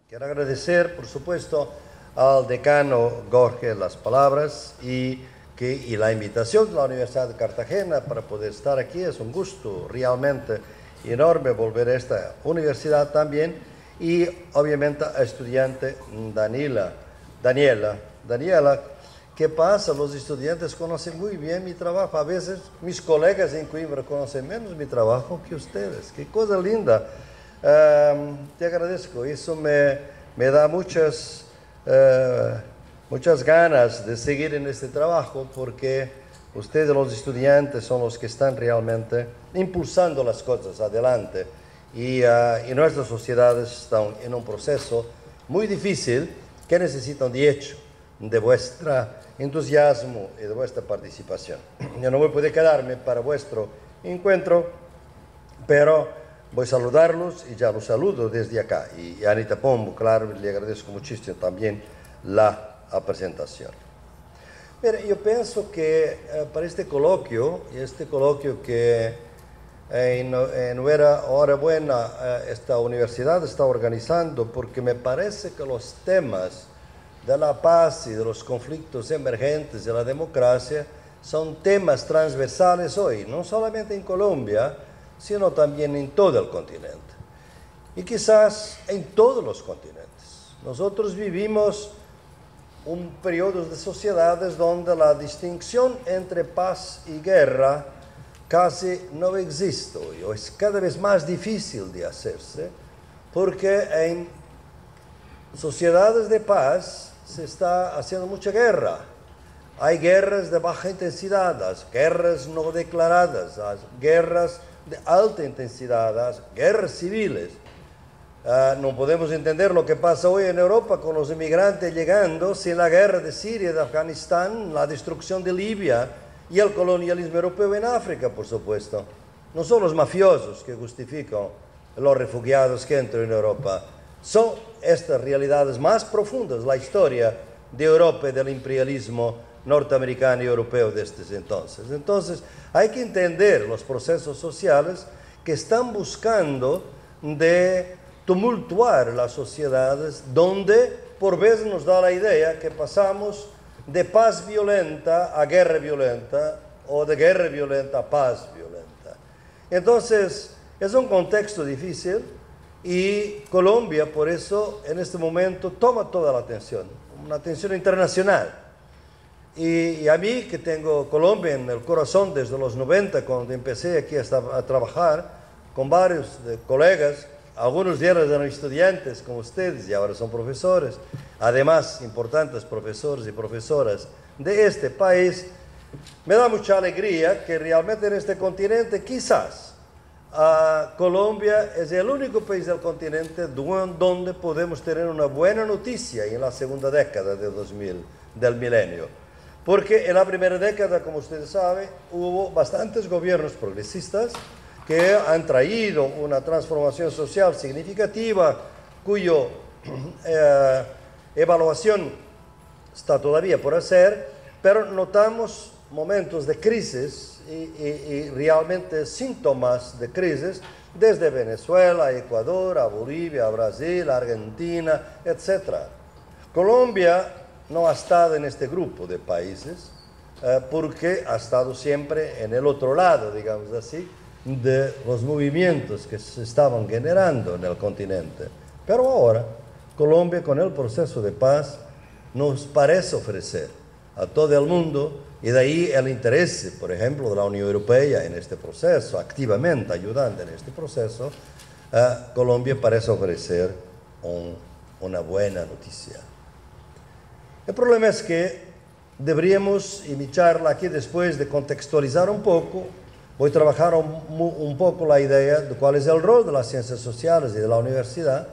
Quiero agradecer, por supuesto, al decano Jorge las palabras y la invitación de la Universidad de Cartagena para poder estar aquí. Es un gusto realmente enorme volver a esta universidad también, y obviamente a estudiante Daniela. ¿Qué pasa? Los estudiantes conocen muy bien mi trabajo. A veces mis colegas en Coimbra conocen menos mi trabajo que ustedes. Qué cosa linda. Te agradezco. Eso me da muchas ganas de seguir en este trabajo, porque ustedes, los estudiantes, son los que están realmente impulsando las cosas adelante, y nuestras sociedades están en un proceso muy difícil que necesitan, de hecho, de vuestro entusiasmo y de vuestra participación. Yo no voy a poder quedarme para vuestro encuentro, pero voy a saludarlos y ya los saludo desde acá. Y a Anita Pombo, claro, le agradezco muchísimo también la presentación. Mira, yo pienso que para este coloquio que enhorabuena esta universidad está organizando, porque me parece que los temas de la paz y de los conflictos emergentes de la democracia son temas transversales hoy, no solamente en Colombia, sino también en todo el continente, y quizás en todos los continentes. Nosotros vivimos un periodo de sociedades donde la distinción entre paz y guerra casi no existe hoy, o es cada vez más difícil de hacerse, porque en sociedades de paz se está haciendo mucha guerra. Hay guerras de baja intensidad, las guerras no declaradas, las guerras de alta intensidad, las guerras civiles. No podemos entender lo que pasa hoy en Europa con los inmigrantes llegando, sin la guerra de Siria, de Afganistán, la destrucción de Libia y el colonialismo europeo en África, por supuesto. No son los mafiosos que justifican los refugiados que entran en Europa. Son estas realidades más profundas, la historia de Europa y del imperialismo norteamericano y europeo desde entonces. Entonces, hay que entender los procesos sociales que están buscando de tumultuar las sociedades, donde por veces nos da la idea que pasamos de paz violenta a guerra violenta, o de guerra violenta a paz violenta. Entonces, es un contexto difícil, y Colombia, por eso, en este momento, toma toda la atención, una atención internacional. Y a mí, que tengo Colombia en el corazón desde los 90, cuando empecé aquí a trabajar con varios colegas, algunos de ellos eran estudiantes como ustedes y ahora son profesores, además importantes profesores y profesoras de este país, me da mucha alegría que realmente en este continente, quizás, Colombia es el único país del continente donde podemos tener una buena noticia en la segunda década del milenio. Porque en la primera década, como ustedes saben, hubo bastantes gobiernos progresistas que han traído una transformación social significativa, cuya evaluación está todavía por hacer, pero notamos momentos de crisis y realmente síntomas de crisis desde Venezuela, Ecuador, a Bolivia, a Brasil, a Argentina, etc. Colombia no ha estado en este grupo de países porque ha estado siempre en el otro lado, digamos así, de los movimientos que se estaban generando en el continente. Pero ahora, Colombia, con el proceso de paz, nos parece ofrecer a todo el mundo, y de ahí el interés, por ejemplo, de la Unión Europea en este proceso, activamente ayudando en este proceso, Colombia parece ofrecer una buena noticia. El problema es que deberíamos, y mi charla aquí después de contextualizar un poco, voy a trabajar un poco la idea de cuál es el rol de las ciencias sociales y de la universidad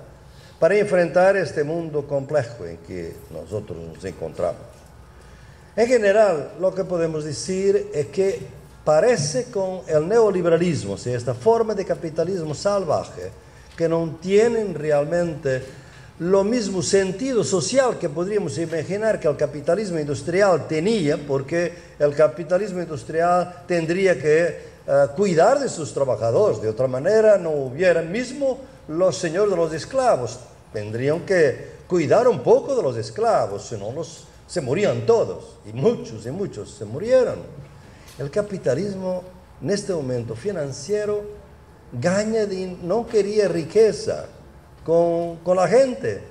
para enfrentar este mundo complejo en que nosotros nos encontramos. En general, lo que podemos decir es que parece con el neoliberalismo, o sea, esta forma de capitalismo salvaje, que no tienen realmente lo mismo sentido social que podríamos imaginar que el capitalismo industrial tenía, porque el capitalismo industrial tendría que cuidar de sus trabajadores, de otra manera no hubiera, mismo los señores de los esclavos Tendrían que cuidar un poco de los esclavos, si no se morían todos, y muchos se murieron. El capitalismo, en este momento financiero, no quería riqueza con la gente,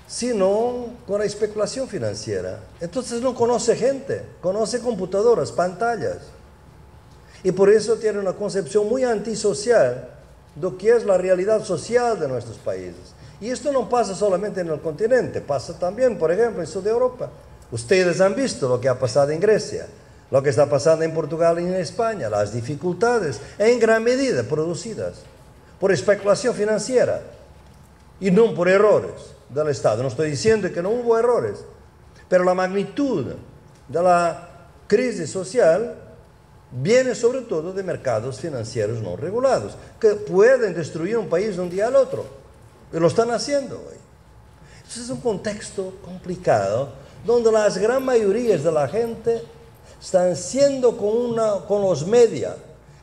sino con la especulación financiera. Entonces no conoce gente, conoce computadoras, pantallas. Y por eso tiene una concepción muy antisocial de lo que es la realidad social de nuestros países. Y esto no pasa solamente en el continente, pasa también, por ejemplo, en Sudeuropa. Europa. Ustedes han visto lo que ha pasado en Grecia, lo que está pasando en Portugal y en España, las dificultades, en gran medida producidas por especulación financiera y no por errores del Estado. No estoy diciendo que no hubo errores, pero la magnitud de la crisis social viene sobre todo de mercados financieros no regulados, que pueden destruir un país de un día al otro. Y lo están haciendo hoy. Entonces es un contexto complicado, donde las gran mayorías de la gente están siendo con los media,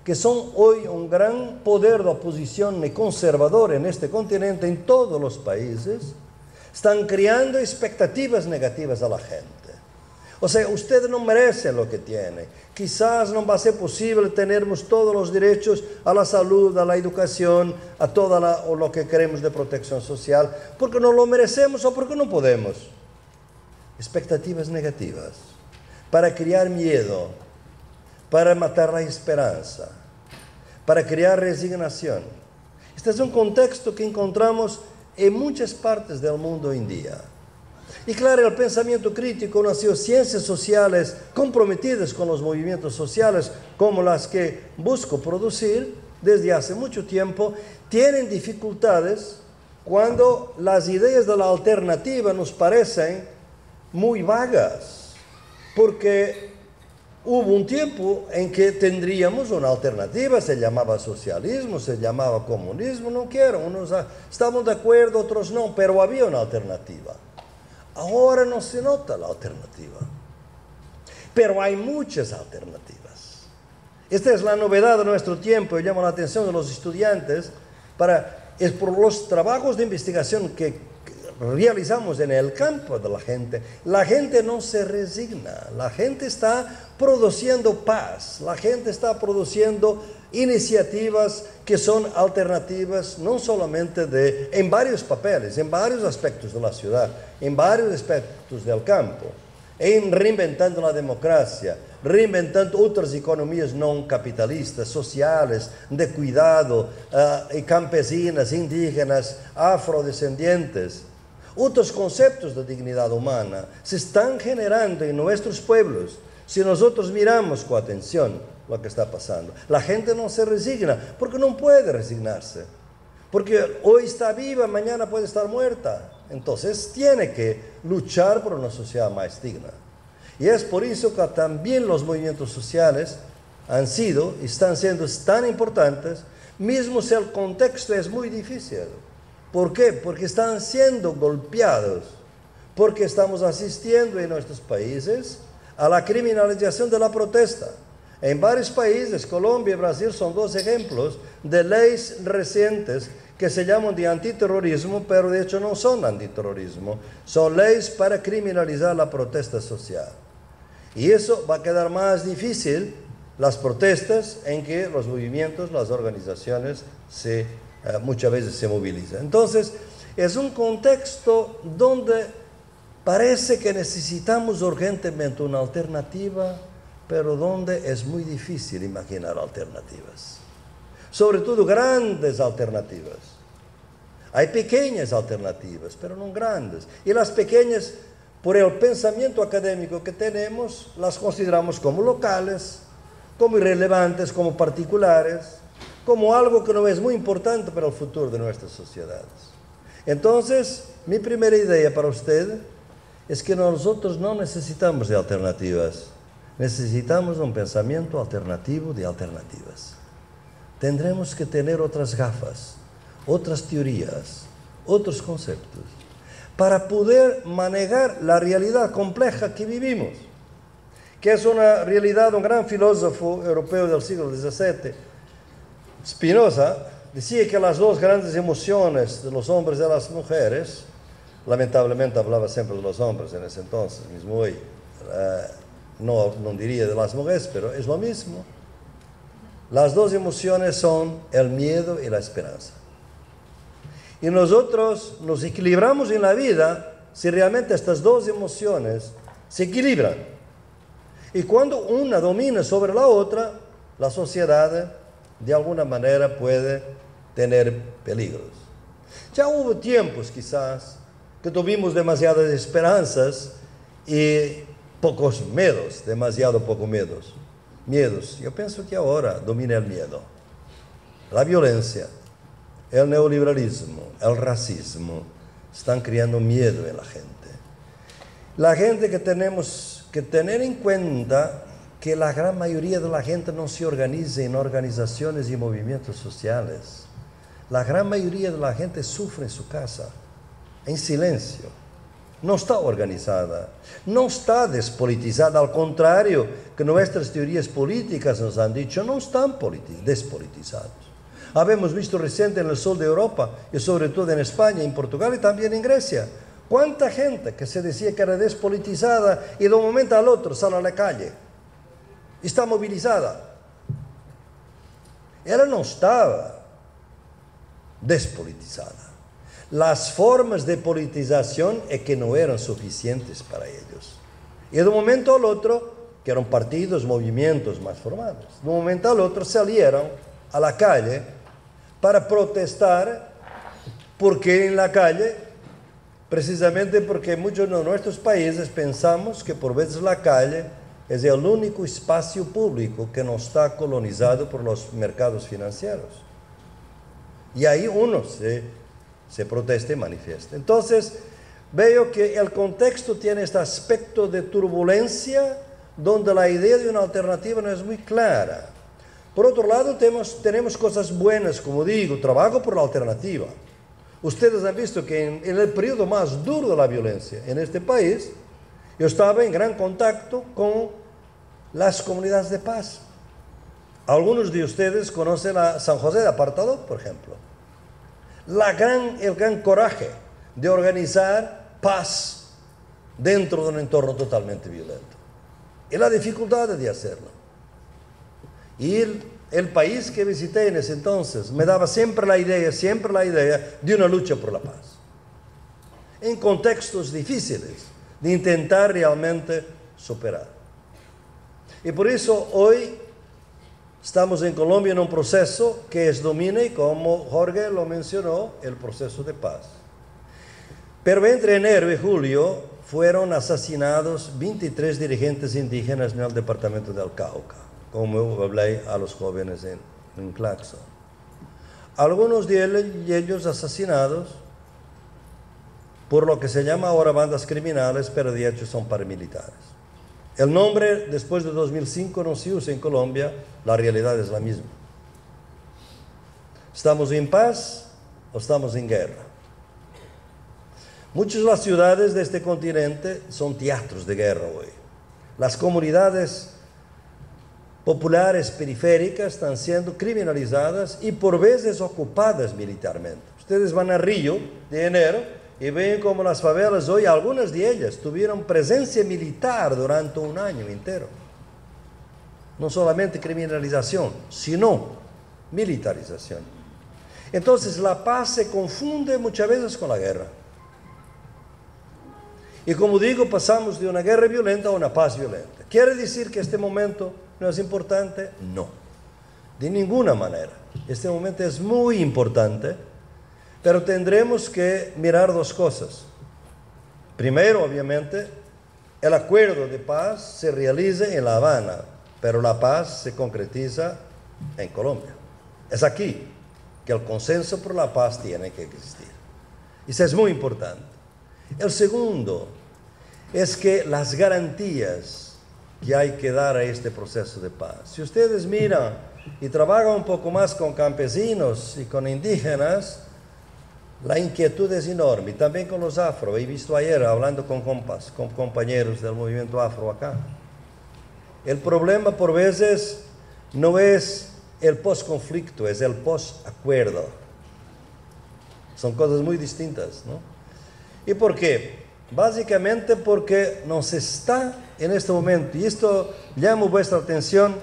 que son hoy un gran poder de oposición y conservador en este continente, en todos los países, están creando expectativas negativas a la gente. O sea, usted no merece lo que tiene. Quizás no va a ser posible tenermos todos los derechos a la salud, a la educación, a todo lo que queremos de protección social, porque no lo merecemos o porque no podemos. Expectativas negativas, para crear miedo, para matar la esperanza, para crear resignación. Este es un contexto que encontramos en muchas partes del mundo hoy en día. Y claro, el pensamiento crítico, las ciencias sociales comprometidas con los movimientos sociales, como las que busco producir desde hace mucho tiempo, tienen dificultades cuando las ideas de la alternativa nos parecen muy vagas, porque hubo un tiempo en que tendríamos una alternativa, se llamaba socialismo, se llamaba comunismo, no quiero, unos estaban de acuerdo, otros no, pero había una alternativa. Ahora no se nota la alternativa, pero hay muchas alternativas. Esta es la novedad de nuestro tiempo. Yo llamo la atención de los estudiantes es por los trabajos de investigación que realizamos en el campo de la gente. La gente no se resigna, la gente está produciendo paz, la gente está produciendo iniciativas que son alternativas no solamente en varios papeles, en varios aspectos de la ciudad, en varios aspectos del campo, en reinventando la democracia, reinventando otras economías no capitalistas, sociales, de cuidado, campesinas, indígenas, afrodescendientes. Otros conceptos de dignidad humana se están generando en nuestros pueblos si nosotros miramos con atención lo que está pasando. La gente no se resigna porque no puede resignarse, porque hoy está viva, mañana puede estar muerta. Entonces tiene que luchar por una sociedad más digna. Y es por eso que también los movimientos sociales están siendo tan importantes, mismo si el contexto es muy difícil. ¿Por qué? Porque están siendo golpeados, porque estamos asistiendo en nuestros países a la criminalización de la protesta. En varios países, Colombia y Brasil son dos ejemplos de leyes recientes que se llaman de antiterrorismo, pero de hecho no son antiterrorismo, son leyes para criminalizar la protesta social. Y eso va a quedar más difícil, las protestas en que los movimientos, las organizaciones muchas veces se movilizan. Entonces, es un contexto donde parece que necesitamos urgentemente una alternativa, pero donde es muy difícil imaginar alternativas. Sobre todo grandes alternativas. Hay pequeñas alternativas, pero no grandes. Y las pequeñas, por el pensamiento académico que tenemos, las consideramos como locales, como irrelevantes, como particulares, como algo que no es muy importante para el futuro de nuestras sociedades. Entonces, mi primera idea para usted es que nosotros no necesitamos de alternativas, necesitamos un pensamiento alternativo de alternativas. Tendremos que tener otras gafas, otras teorías, otros conceptos, para poder manejar la realidad compleja que vivimos, que es una realidad. Un gran filósofo europeo del siglo XVII, Spinoza, decía que las dos grandes emociones de los hombres y de las mujeres, lamentablemente hablaba siempre de los hombres en ese entonces, mismo hoy, no diría de las mujeres, pero es lo mismo. Las dos emociones son el miedo y la esperanza. Y nosotros nos equilibramos en la vida si realmente estas dos emociones se equilibran. Y cuando una domina sobre la otra, la sociedad de alguna manera puede tener peligros. Ya hubo tiempos quizás que tuvimos demasiadas esperanzas y pocos miedos, demasiado pocos miedos. Yo pienso que ahora domina el miedo, la violencia, el neoliberalismo, el racismo, están creando miedo en la gente. La gente que tenemos que tener en cuenta que la gran mayoría de la gente no se organiza en organizaciones y movimientos sociales. La gran mayoría de la gente sufre en su casa, en silencio. No está organizada, no está despolitizada, al contrario que nuestras teorías políticas nos han dicho, no están despolitizados. Habemos visto reciente en el sur de Europa, y sobre todo en España, en Portugal y también en Grecia, cuánta gente que se decía que era despolitizada y de un momento al otro sale a la calle, está movilizada. Ella no estaba despolitizada. Las formas de politización es que no eran suficientes para ellos. Y de un momento al otro, que eran partidos, movimientos más formados, de un momento al otro salieron a la calle para protestar, porque en la calle, precisamente porque muchos de nuestros países pensamos que por veces la calle es el único espacio público que no está colonizado por los mercados financieros. Y ahí uno se protesta y manifiesta. Entonces, veo que el contexto tiene este aspecto de turbulencia, donde la idea de una alternativa no es muy clara. Por otro lado, tenemos cosas buenas, como digo, trabajo por la alternativa. Ustedes han visto que en el periodo más duro de la violencia en este país, yo estaba en gran contacto con las comunidades de paz. Algunos de ustedes conocen a San José de Apartadó, por ejemplo. El gran coraje de organizar paz dentro de un entorno totalmente violento. Y la dificultad de hacerlo. Y el país que visité en ese entonces me daba siempre la idea de una lucha por la paz. En contextos difíciles, de intentar realmente superar. Y por eso hoy estamos en Colombia en un proceso que domine, como Jorge lo mencionó, el proceso de paz. Pero entre enero y julio fueron asesinados 23 dirigentes indígenas en el departamento del Cauca, como hablé a los jóvenes en Claxon. Algunos de ellos asesinados por lo que se llama ahora bandas criminales, pero de hecho son paramilitares. El nombre, después de 2005, no se usa en Colombia, la realidad es la misma. ¿Estamos en paz o estamos en guerra? Muchas de las ciudades de este continente son teatros de guerra hoy. Las comunidades populares periféricas están siendo criminalizadas y por veces ocupadas militarmente. Ustedes van a Río de enero y ven como las favelas hoy, algunas de ellas tuvieron presencia militar durante un año entero. No solamente criminalización, sino militarización. Entonces la paz se confunde muchas veces con la guerra. Y como digo, pasamos de una guerra violenta a una paz violenta. ¿Quiere decir que este momento no es importante? No, de ninguna manera. Este momento es muy importante, pero tendremos que mirar dos cosas. Primero, obviamente, el acuerdo de paz se realiza en La Habana, pero la paz se concretiza en Colombia. Es aquí que el consenso por la paz tiene que existir. Eso es muy importante. El segundo es que las garantías que hay que dar a este proceso de paz. Si ustedes miran y trabajan un poco más con campesinos y con indígenas, la inquietud es enorme, también con los afro. He visto ayer hablando con compañeros del movimiento afro acá. El problema por veces no es el post-conflicto, es el post-acuerdo. Son cosas muy distintas, ¿no? ¿Y por qué? Básicamente porque nos está en este momento, y esto llamo vuestra atención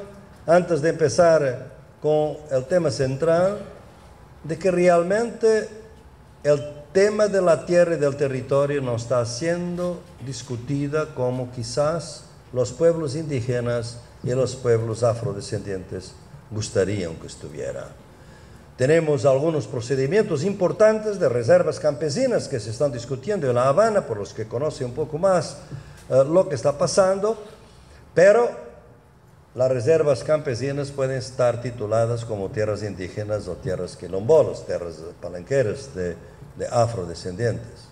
antes de empezar con el tema central, de que realmente el tema de la tierra y del territorio no está siendo discutida como quizás los pueblos indígenas y los pueblos afrodescendientes gustarían que estuviera. Tenemos algunos procedimientos importantes de reservas campesinas que se están discutiendo en La Habana, por los que conocen un poco más lo que está pasando, pero las reservas campesinas pueden estar tituladas como tierras indígenas o tierras quilombolas, tierras palenqueras de afrodescendientes.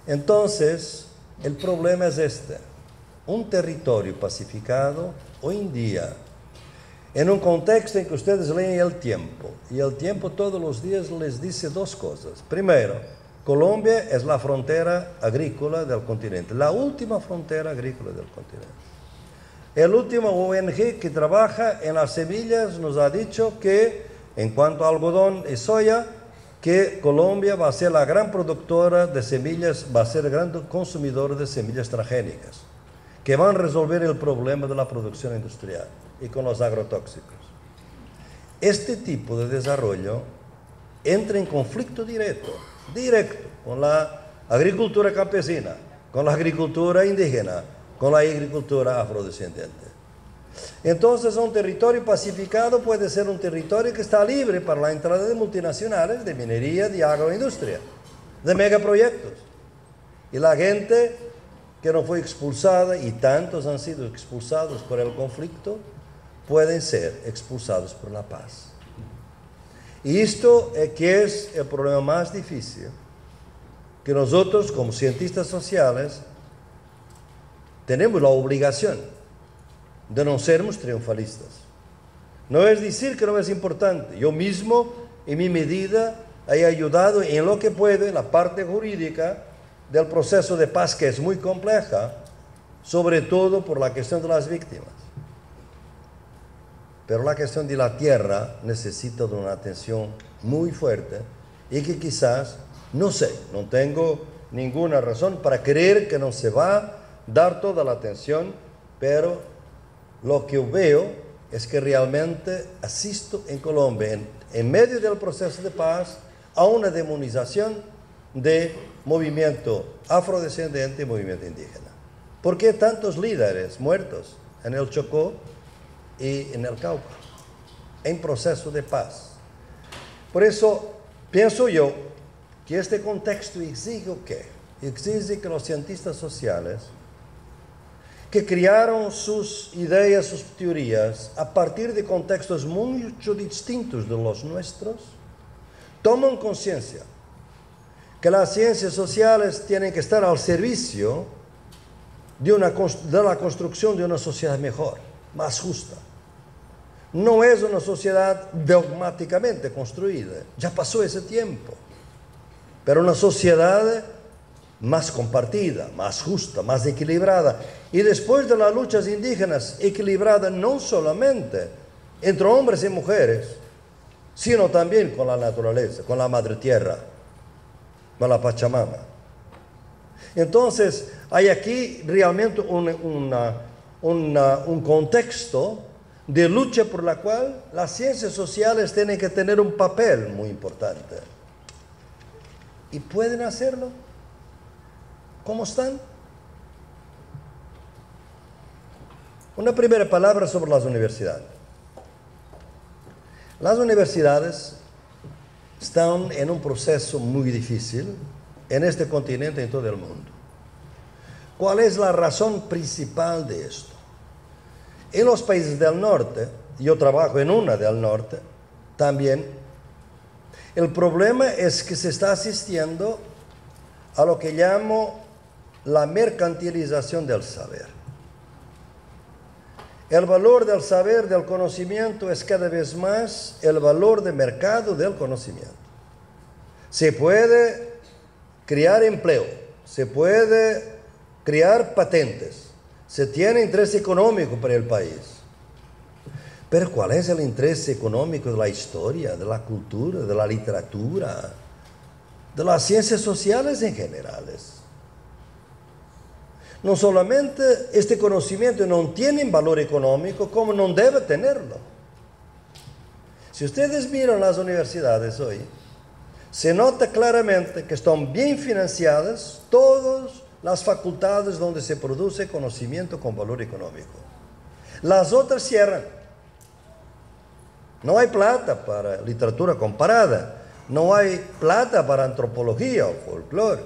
Entonces, el problema es este: un territorio pacificado hoy en día, en un contexto en que ustedes leen El Tiempo, y El Tiempo todos los días les dice dos cosas. Primero, Colombia es la frontera agrícola del continente, la última frontera agrícola del continente. El último ONG que trabaja en las semillas nos ha dicho que, en cuanto a algodón y soya, que Colombia va a ser la gran productora de semillas, va a ser el gran consumidor de semillas transgénicas, que van a resolver el problema de la producción industrial y con los agrotóxicos. Este tipo de desarrollo entra en conflicto directo con la agricultura campesina, con la agricultura indígena, con la agricultura afrodescendiente. Entonces, un territorio pacificado puede ser un territorio que está libre para la entrada de multinacionales, de minería, de agroindustria, de megaproyectos. Y la gente que no fue expulsada, y tantos han sido expulsados por el conflicto, pueden ser expulsados por la paz. Y esto es que es el problema más difícil, que nosotros como cientistas sociales tenemos la obligación de no sermos triunfalistas. No es decir que no es importante. Yo mismo, en mi medida, he ayudado en lo que puede la parte jurídica del proceso de paz, que es muy compleja, sobre todo por la cuestión de las víctimas. Pero la cuestión de la tierra necesita de una atención muy fuerte y que quizás, no sé, no tengo ninguna razón para creer que no se va a dar toda la atención, pero lo que veo es que realmente asisto en Colombia, en medio del proceso de paz, a una demonización de movimiento afrodescendiente y movimiento indígena. ¿Por qué tantos líderes muertos en el Chocó y en el Cauca, en proceso de paz? Por eso pienso yo que este contexto exige que los cientistas sociales, que crearon sus ideas, sus teorías, a partir de contextos mucho distintos de los nuestros, toman conciencia que las ciencias sociales tienen que estar al servicio de la construcción de una sociedad mejor, más justa. No es una sociedad dogmáticamente construida, ya pasó ese tiempo, pero una sociedad más compartida, más justa, más equilibrada. Y después de las luchas indígenas, equilibrada no solamente entre hombres y mujeres, sino también con la naturaleza, con la madre tierra, con la Pachamama. Entonces, hay aquí realmente un contexto de lucha por la cual las ciencias sociales tienen que tener un papel muy importante. ¿Y pueden hacerlo? ¿Cómo están? Una primera palabra sobre las universidades. Las universidades están en un proceso muy difícil en este continente y en todo el mundo. ¿Cuál es la razón principal de esto? En los países del norte, yo trabajo en una del norte también, el problema es que se está asistiendo a lo que llamo la mercantilización del saber. El valor del saber, del conocimiento, es cada vez más el valor de mercado del conocimiento. Se puede crear empleo, se puede crear patentes, se tiene interés económico para el país. Pero ¿cuál es el interés económico de la historia, de la cultura, de la literatura, de las ciencias sociales en generales? No solamente este conocimiento no tiene valor económico, como no debe tenerlo. Si ustedes miran las universidades hoy, se nota claramente que están bien financiadas todas las facultades donde se produce conocimiento con valor económico. Las otras cierran. No hay plata para literatura comparada, no hay plata para antropología o folclore,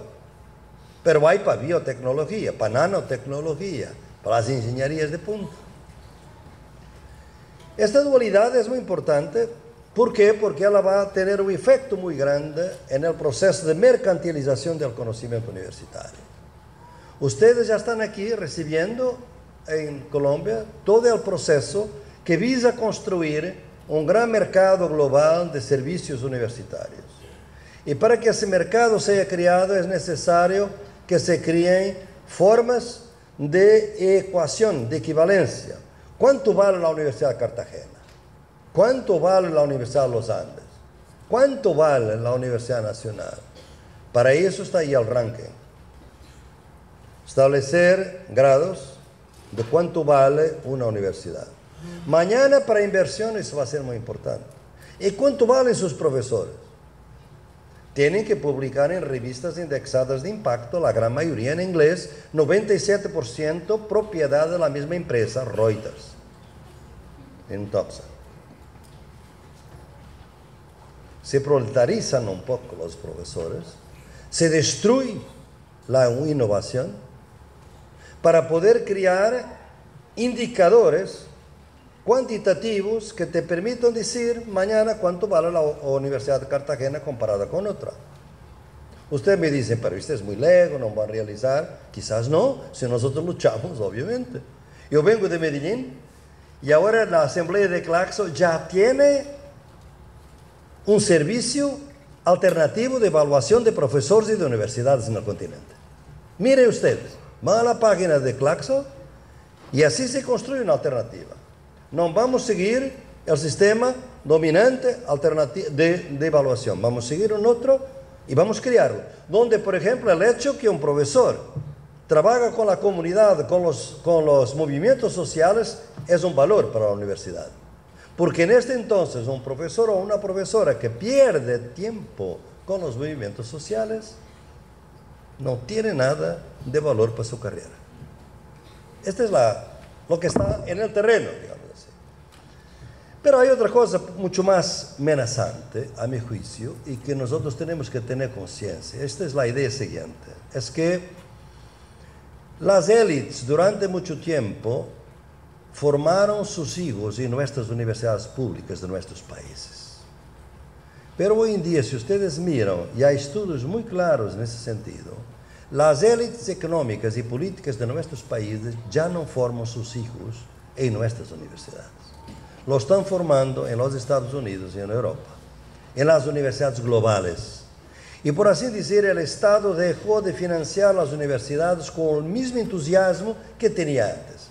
pero hay para biotecnología, para nanotecnología, para las ingenierías de punta. Esta dualidad es muy importante. ¿Por qué? Porque ella va a tener un efecto muy grande en el proceso de mercantilización del conocimiento universitario. Ustedes ya están aquí recibiendo en Colombia todo el proceso que visa construir un gran mercado global de servicios universitarios. Y para que ese mercado sea creado es necesario que se creen formas de ecuación, de equivalencia. ¿Cuánto vale la Universidad de Cartagena? ¿Cuánto vale la Universidad de los Andes? ¿Cuánto vale la Universidad Nacional? Para eso está ahí el ranking. Establecer grados de cuánto vale una universidad. Mañana para inversiones va a ser muy importante. ¿Y cuánto valen sus profesores? Tienen que publicar en revistas indexadas de impacto, la gran mayoría en inglés, 97% propiedad de la misma empresa, Reuters, en Tucson. Se proletarizan un poco los profesores, se destruye la innovación para poder crear indicadores cuantitativos que te permitan decir mañana cuánto vale la Universidad de Cartagena comparada con otra. Ustedes me dicen, pero esto es muy lejos, no van a realizar. Quizás no, si nosotros luchamos, obviamente. Yo vengo de Medellín y ahora la Asamblea de Claxo ya tiene un servicio alternativo de evaluación de profesores y de universidades en el continente. Miren ustedes, van a la página de Claxo y así se construye una alternativa. No vamos a seguir el sistema dominante de evaluación, vamos a seguir un otro y vamos a crearlo. Donde, por ejemplo, el hecho que un profesor trabaja con la comunidad, con los movimientos sociales, es un valor para la universidad. Porque en este entonces un profesor o una profesora que pierde tiempo con los movimientos sociales no tiene nada de valor para su carrera. Esta es lo que está en el terreno, digamos así. Pero hay otra cosa mucho más amenazante, a mi juicio, y que nosotros tenemos que tener conciencia. Esta es la idea siguiente. Es que las élites durante mucho tiempo formaron sus hijos en nuestras universidades públicas de nuestros países. Pero hoy en día, si ustedes miran, y hay estudios muy claros en ese sentido, las élites económicas y políticas de nuestros países ya no forman sus hijos en nuestras universidades. Lo están formando en los Estados Unidos y en Europa, en las universidades globales. Y por así decir, el Estado dejó de financiar las universidades con el mismo entusiasmo que tenía antes.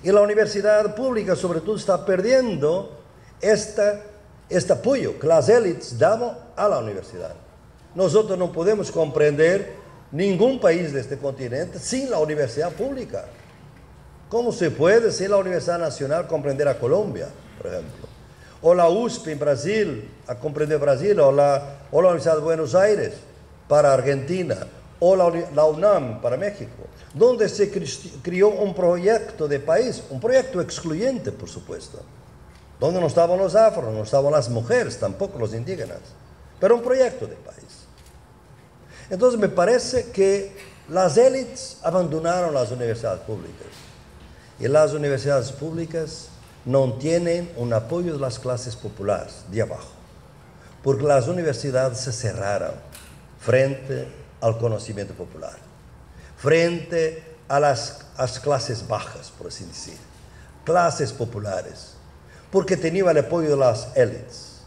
Y la universidad pública, sobre todo, está perdiendo este apoyo que las élites daban a la universidad. Nosotros no podemos comprender ningún país de este continente sin la universidad pública. ¿Cómo se puede sin la Universidad Nacional comprender a Colombia, por ejemplo? O la USP en Brasil, a comprender Brasil, o la Universidad de Buenos Aires para Argentina, o la UNAM para México, donde se creó un proyecto de país, un proyecto excluyente, por supuesto, donde no estaban los afros, no estaban las mujeres, tampoco los indígenas, pero un proyecto de país. Entonces me parece que las élites abandonaron las universidades públicas, y las universidades públicas no tienen un apoyo de las clases populares de abajo, porque las universidades se cerraron frente al conocimiento popular, frente a las clases bajas, por así decir, clases populares, porque tenían el apoyo de las élites.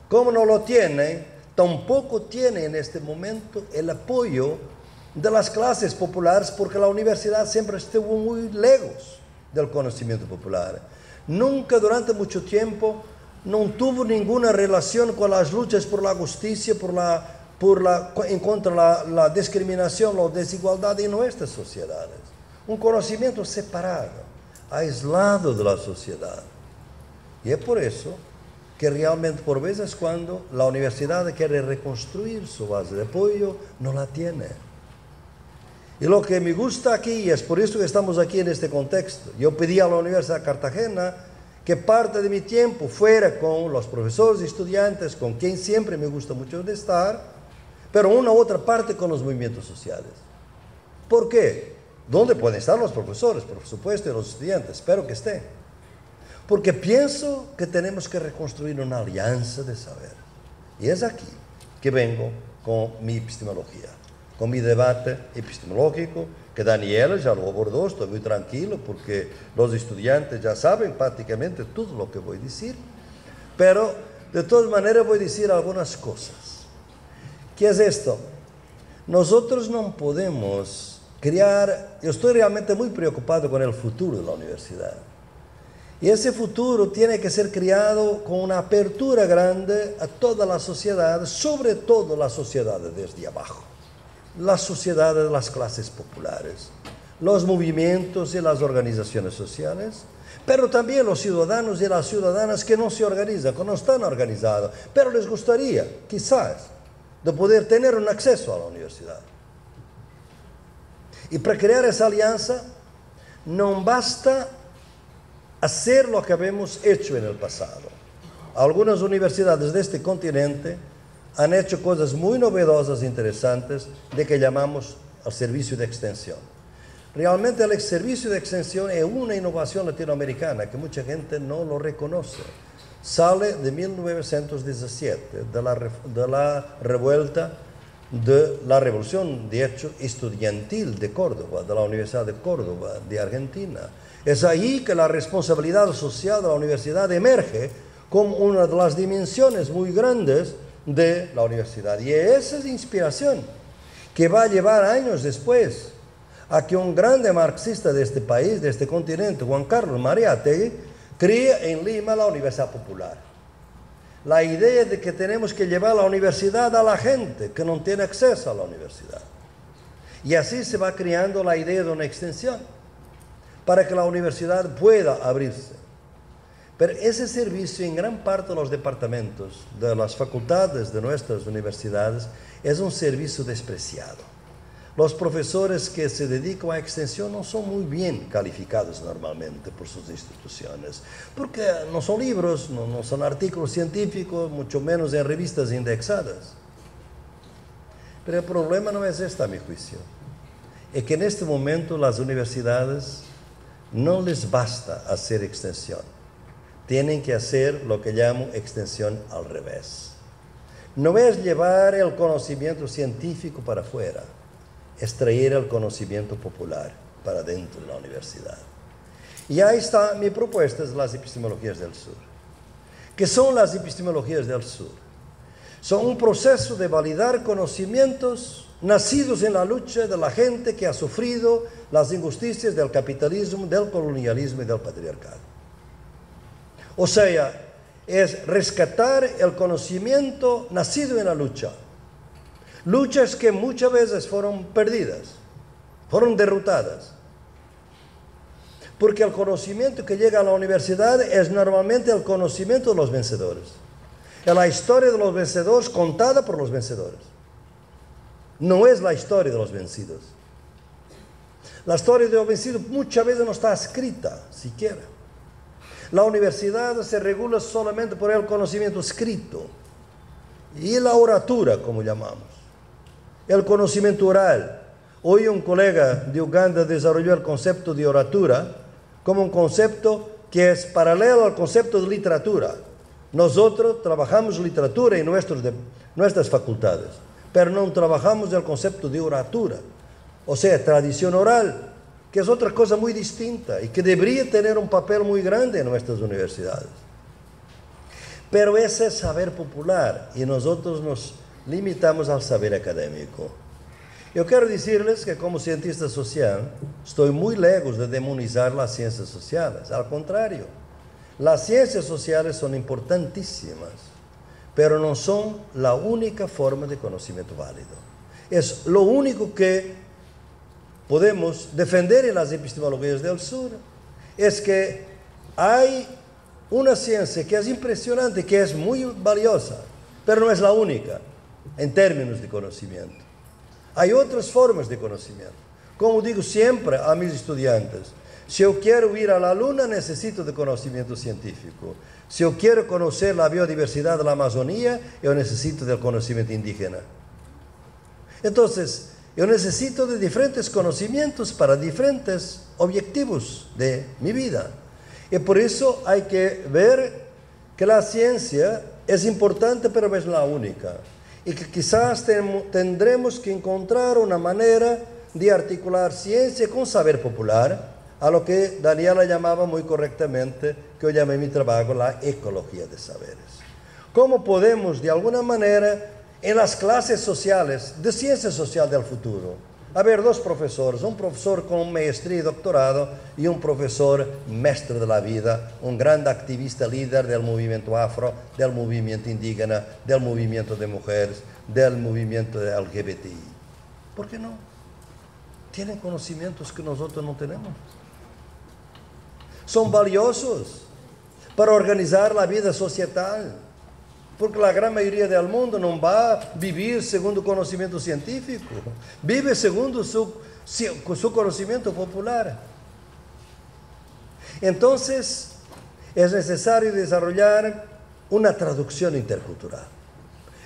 Como no lo tienen, tampoco tienen en este momento el apoyo de las clases populares, porque la universidad siempre estuvo muy lejos del conocimiento popular. nunca durante mucho tiempo no tuvo ninguna relación con las luchas por la justicia, en contra de la discriminación o desigualdad en nuestras sociedades. Un conocimiento separado, aislado de la sociedad. Y es por eso que realmente por veces cuando la universidad quiere reconstruir su base de apoyo, no la tiene. Y lo que me gusta aquí, y es por eso que estamos aquí en este contexto, yo pedí a la Universidad de Cartagena que parte de mi tiempo fuera con los profesores y estudiantes, con quien siempre me gusta mucho de estar, pero una otra parte con los movimientos sociales. ¿Por qué? ¿Dónde pueden estar los profesores, por supuesto, y los estudiantes? Espero que estén. Porque pienso que tenemos que reconstruir una alianza de saber. Y es aquí que vengo con mi epistemología, con mi debate epistemológico, que Daniela ya lo abordó. Estoy muy tranquilo porque los estudiantes ya saben prácticamente todo lo que voy a decir, pero de todas maneras voy a decir algunas cosas. ¿Qué es esto? Nosotros no podemos crear, yo estoy realmente muy preocupado con el futuro de la universidad. Y ese futuro tiene que ser creado con una apertura grande a toda la sociedad, sobre todo la sociedad desde abajo. La sociedad de las clases populares, los movimientos y las organizaciones sociales, pero también los ciudadanos y las ciudadanas que no se organizan, que no están organizados, pero les gustaría, quizás, de poder tener un acceso a la universidad. Y para crear esa alianza, no basta hacer lo que habíamos hecho en el pasado. Algunas universidades de este continente han hecho cosas muy novedosas e interesantes de que llamamos el servicio de extensión. Realmente el servicio de extensión es una innovación latinoamericana que mucha gente no lo reconoce. Sale de 1917, de la revuelta, de la revolución, de hecho, estudiantil de Córdoba, de la Universidad de Córdoba, de Argentina. Es ahí que la responsabilidad social de la universidad emerge como una de las dimensiones muy grandes de la universidad. Y esa es la inspiración que va a llevar años después a que un grande marxista de este país, de este continente, Juan Carlos Mariátegui, cree en Lima la Universidad Popular. La idea de que tenemos que llevar la universidad a la gente que no tiene acceso a la universidad. Y así se va creando la idea de una extensión para que la universidad pueda abrirse. Pero ese servicio en gran parte de los departamentos, de las facultades de nuestras universidades, es un servicio despreciado. Los profesores que se dedican a extensión no son muy bien calificados normalmente por sus instituciones, porque no son libros, no son artículos científicos, mucho menos en revistas indexadas. Pero el problema no es este, a mi juicio. Es que en este momento las universidades no les basta hacer extensión. Tienen que hacer lo que llamo extensión al revés. No es llevar el conocimiento científico para afuera, es traer el conocimiento popular para dentro de la universidad. Y ahí está mi propuesta de las epistemologías del sur. ¿Qué son las epistemologías del sur? Son un proceso de validar conocimientos nacidos en la lucha de la gente que ha sufrido las injusticias del capitalismo, del colonialismo y del patriarcado. O sea, es rescatar el conocimiento nacido en la lucha. Luchas que muchas veces fueron perdidas, fueron derrotadas. Porque el conocimiento que llega a la universidad es normalmente el conocimiento de los vencedores. Es la historia de los vencedores contada por los vencedores. No es la historia de los vencidos. La historia de los vencidos muchas veces no está escrita siquiera. La universidad se regula solamente por el conocimiento escrito y la oratura, como llamamos. El conocimiento oral. Hoy un colega de Uganda desarrolló el concepto de oratura como un concepto que es paralelo al concepto de literatura. Nosotros trabajamos literatura en nuestras facultades, pero no trabajamos el concepto de oratura, o sea, tradición oral, que es otra cosa muy distinta y que debería tener un papel muy grande en nuestras universidades. Pero ese es saber popular y nosotros nos limitamos al saber académico. Yo quiero decirles que como cientista social estoy muy lejos de demonizar las ciencias sociales, al contrario. Las ciencias sociales son importantísimas, pero no son la única forma de conocimiento válido. Es lo único que podemos defender en las epistemologías del sur, es que hay una ciencia que es impresionante, que es muy valiosa, pero no es la única en términos de conocimiento. Hay otras formas de conocimiento. Como digo siempre a mis estudiantes, si yo quiero ir a la luna, necesito de conocimiento científico. Si yo quiero conocer la biodiversidad de la Amazonía, yo necesito del conocimiento indígena. Entonces, yo necesito de diferentes conocimientos para diferentes objetivos de mi vida. Y por eso hay que ver que la ciencia es importante, pero no es la única. Y que quizás tendremos que encontrar una manera de articular ciencia con saber popular, a lo que Daniela llamaba muy correctamente, que yo llamé mi trabajo la ecología de saberes. ¿Cómo podemos, de alguna manera, en las clases sociales de ciencia social del futuro, haber dos profesores, un profesor con maestría y doctorado y un profesor mestre de la vida, un gran activista líder del movimiento afro, del movimiento indígena, del movimiento de mujeres, del movimiento de LGBTI? ¿Por qué no? Tienen conocimientos que nosotros no tenemos. Son valiosos para organizar la vida societal, porque la gran mayoría del mundo no va a vivir segundo conocimiento científico, vive segundo su conocimiento popular. Entonces, es necesario desarrollar una traducción intercultural.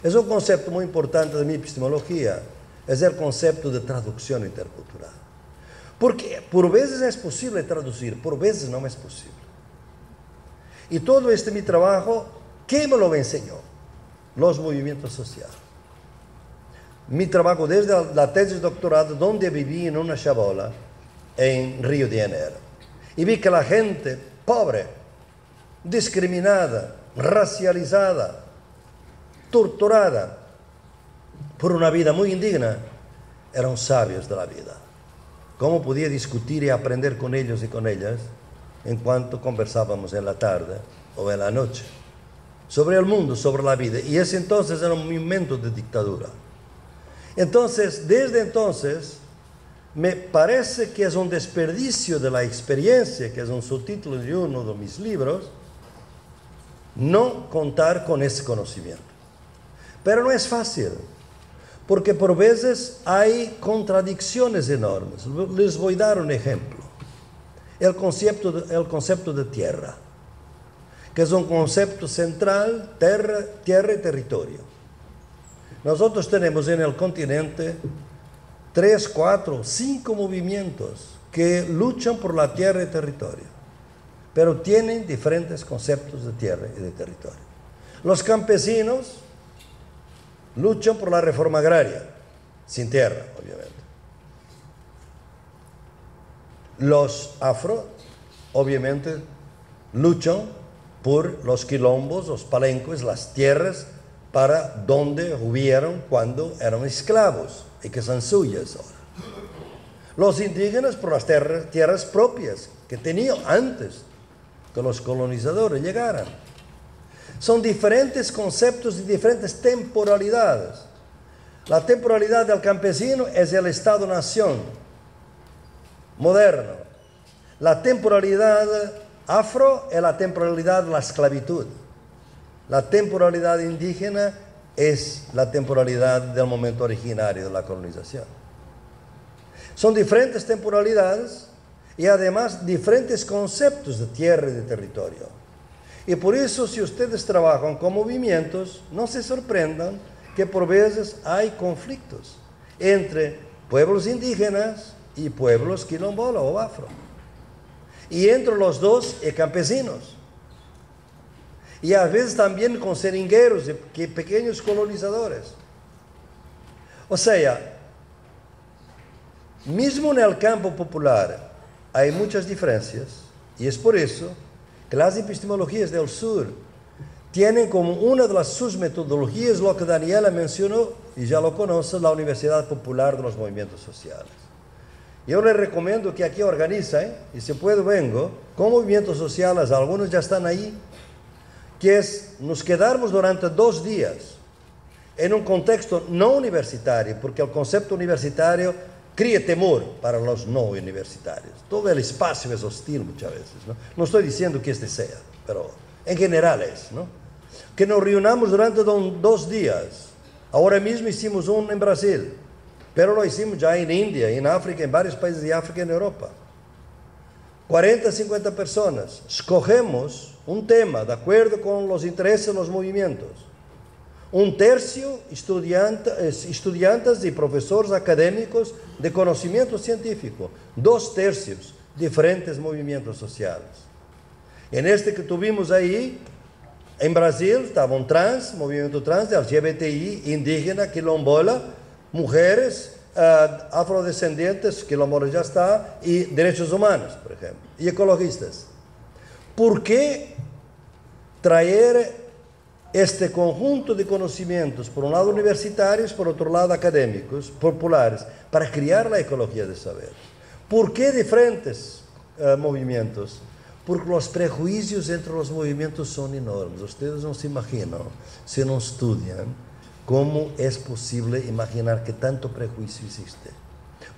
Es un concepto muy importante de mi epistemología, es el concepto de traducción intercultural. Porque por veces es posible traducir, por veces no es posible. Y todo este mi trabajo, ¿qué me lo enseñó? Los movimientos sociales. Mi trabajo desde la tesis de doctorado, donde viví en una chabola en Río de Janeiro. Y vi que la gente pobre, discriminada, racializada, torturada por una vida muy indigna, eran sabios de la vida. ¿Cómo podía discutir y aprender con ellos y con ellas en cuanto conversábamos en la tarde o en la noche sobre el mundo, sobre la vida? Y ese entonces era un momento de dictadura. Entonces, desde entonces, me parece que es un desperdicio de la experiencia, que es un subtítulo de uno de mis libros, no contar con ese conocimiento. Pero no es fácil, porque por veces hay contradicciones enormes. Les voy a dar un ejemplo. El concepto de tierra, que es un concepto central, tierra y territorio. Nosotros tenemos en el continente 3, 4, 5 movimientos que luchan por la tierra y territorio, pero tienen diferentes conceptos de tierra y de territorio. Los campesinos luchan por la reforma agraria, sin tierra, obviamente. Los afro, obviamente, luchan por los quilombos, los palenques, las tierras para donde hubieron cuando eran esclavos y que son suyas ahora. Los indígenas por las tierras propias que tenían antes que los colonizadores llegaran. Son diferentes conceptos y diferentes temporalidades. La temporalidad del campesino es el Estado-nación moderno. La temporalidad afro es la temporalidad de la esclavitud. La temporalidad indígena es la temporalidad del momento originario de la colonización. Son diferentes temporalidades y además diferentes conceptos de tierra y de territorio. Y por eso, si ustedes trabajan con movimientos, no se sorprendan que por veces hay conflictos entre pueblos indígenas y pueblos quilombola o afro. Y entre los dos campesinos. Y a veces también con seringueros y pequeños colonizadores. O sea, mismo en el campo popular hay muchas diferencias, y es por eso que las epistemologías del sur tienen como una de sus metodologías lo que Daniela mencionó, y ya lo conoce, la Universidad Popular de los Movimientos Sociales. Yo les recomiendo que aquí organicen, y si puedo vengo, con movimientos sociales, algunos ya están ahí, que es nos quedarmos durante 2 días en un contexto no universitario, porque el concepto universitario cría temor para los no universitarios. Todo el espacio es hostil muchas veces, ¿no? No estoy diciendo que este sea, pero en general es, ¿no? Que nos reunamos durante 2 días. Ahora mismo hicimos uno en Brasil, pero lo hicimos ya en India, en África, en varios países de África y en Europa. 40, 50 personas. Escogemos un tema de acuerdo con los intereses de los movimientos. 1/3 estudiantes y profesores académicos de conocimiento científico. 2/3 diferentes movimientos sociales. En este que tuvimos ahí, en Brasil, estaban trans, movimiento trans, de LGBTI, indígena, quilombola, mujeres, afrodescendientes, quilombola ya está, y derechos humanos, por ejemplo, y ecologistas. ¿Por qué traer este conjunto de conocimientos, por un lado universitarios, por otro lado académicos, populares, para crear la ecología del saber? ¿Por qué diferentes movimientos? Porque los prejuicios entre los movimientos son enormes. Ustedes no se imaginan, si no estudian, cómo es posible imaginar que tanto prejuicio existe.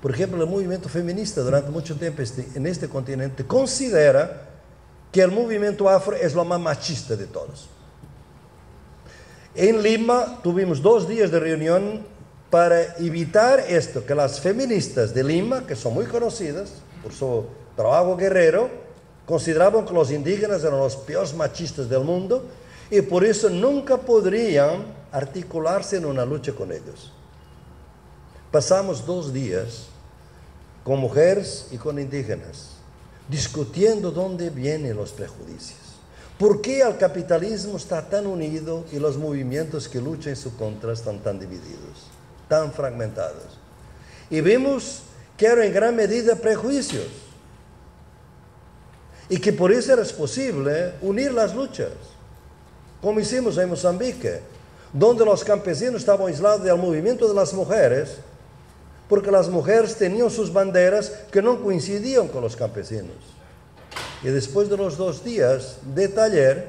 Por ejemplo, el movimiento feminista durante mucho tiempo en este continente considera que el movimiento afro es lo más machista de todos. En Lima tuvimos 2 días de reunión para evitar esto, que las feministas de Lima, que son muy conocidas por su trabajo guerrero, consideraban que los indígenas eran los peores machistas del mundo y por eso nunca podrían articularse en una lucha con ellos. Pasamos 2 días con mujeres y con indígenas discutiendo dónde vienen los prejuicios. ¿Por qué el capitalismo está tan unido y los movimientos que luchan en su contra están tan divididos, tan fragmentados? Y vimos que eran en gran medida prejuicios. Y que por eso era posible unir las luchas, como hicimos en Mozambique, donde los campesinos estaban aislados del movimiento de las mujeres, porque las mujeres tenían sus banderas que no coincidían con los campesinos. Y después de los 2 días de taller,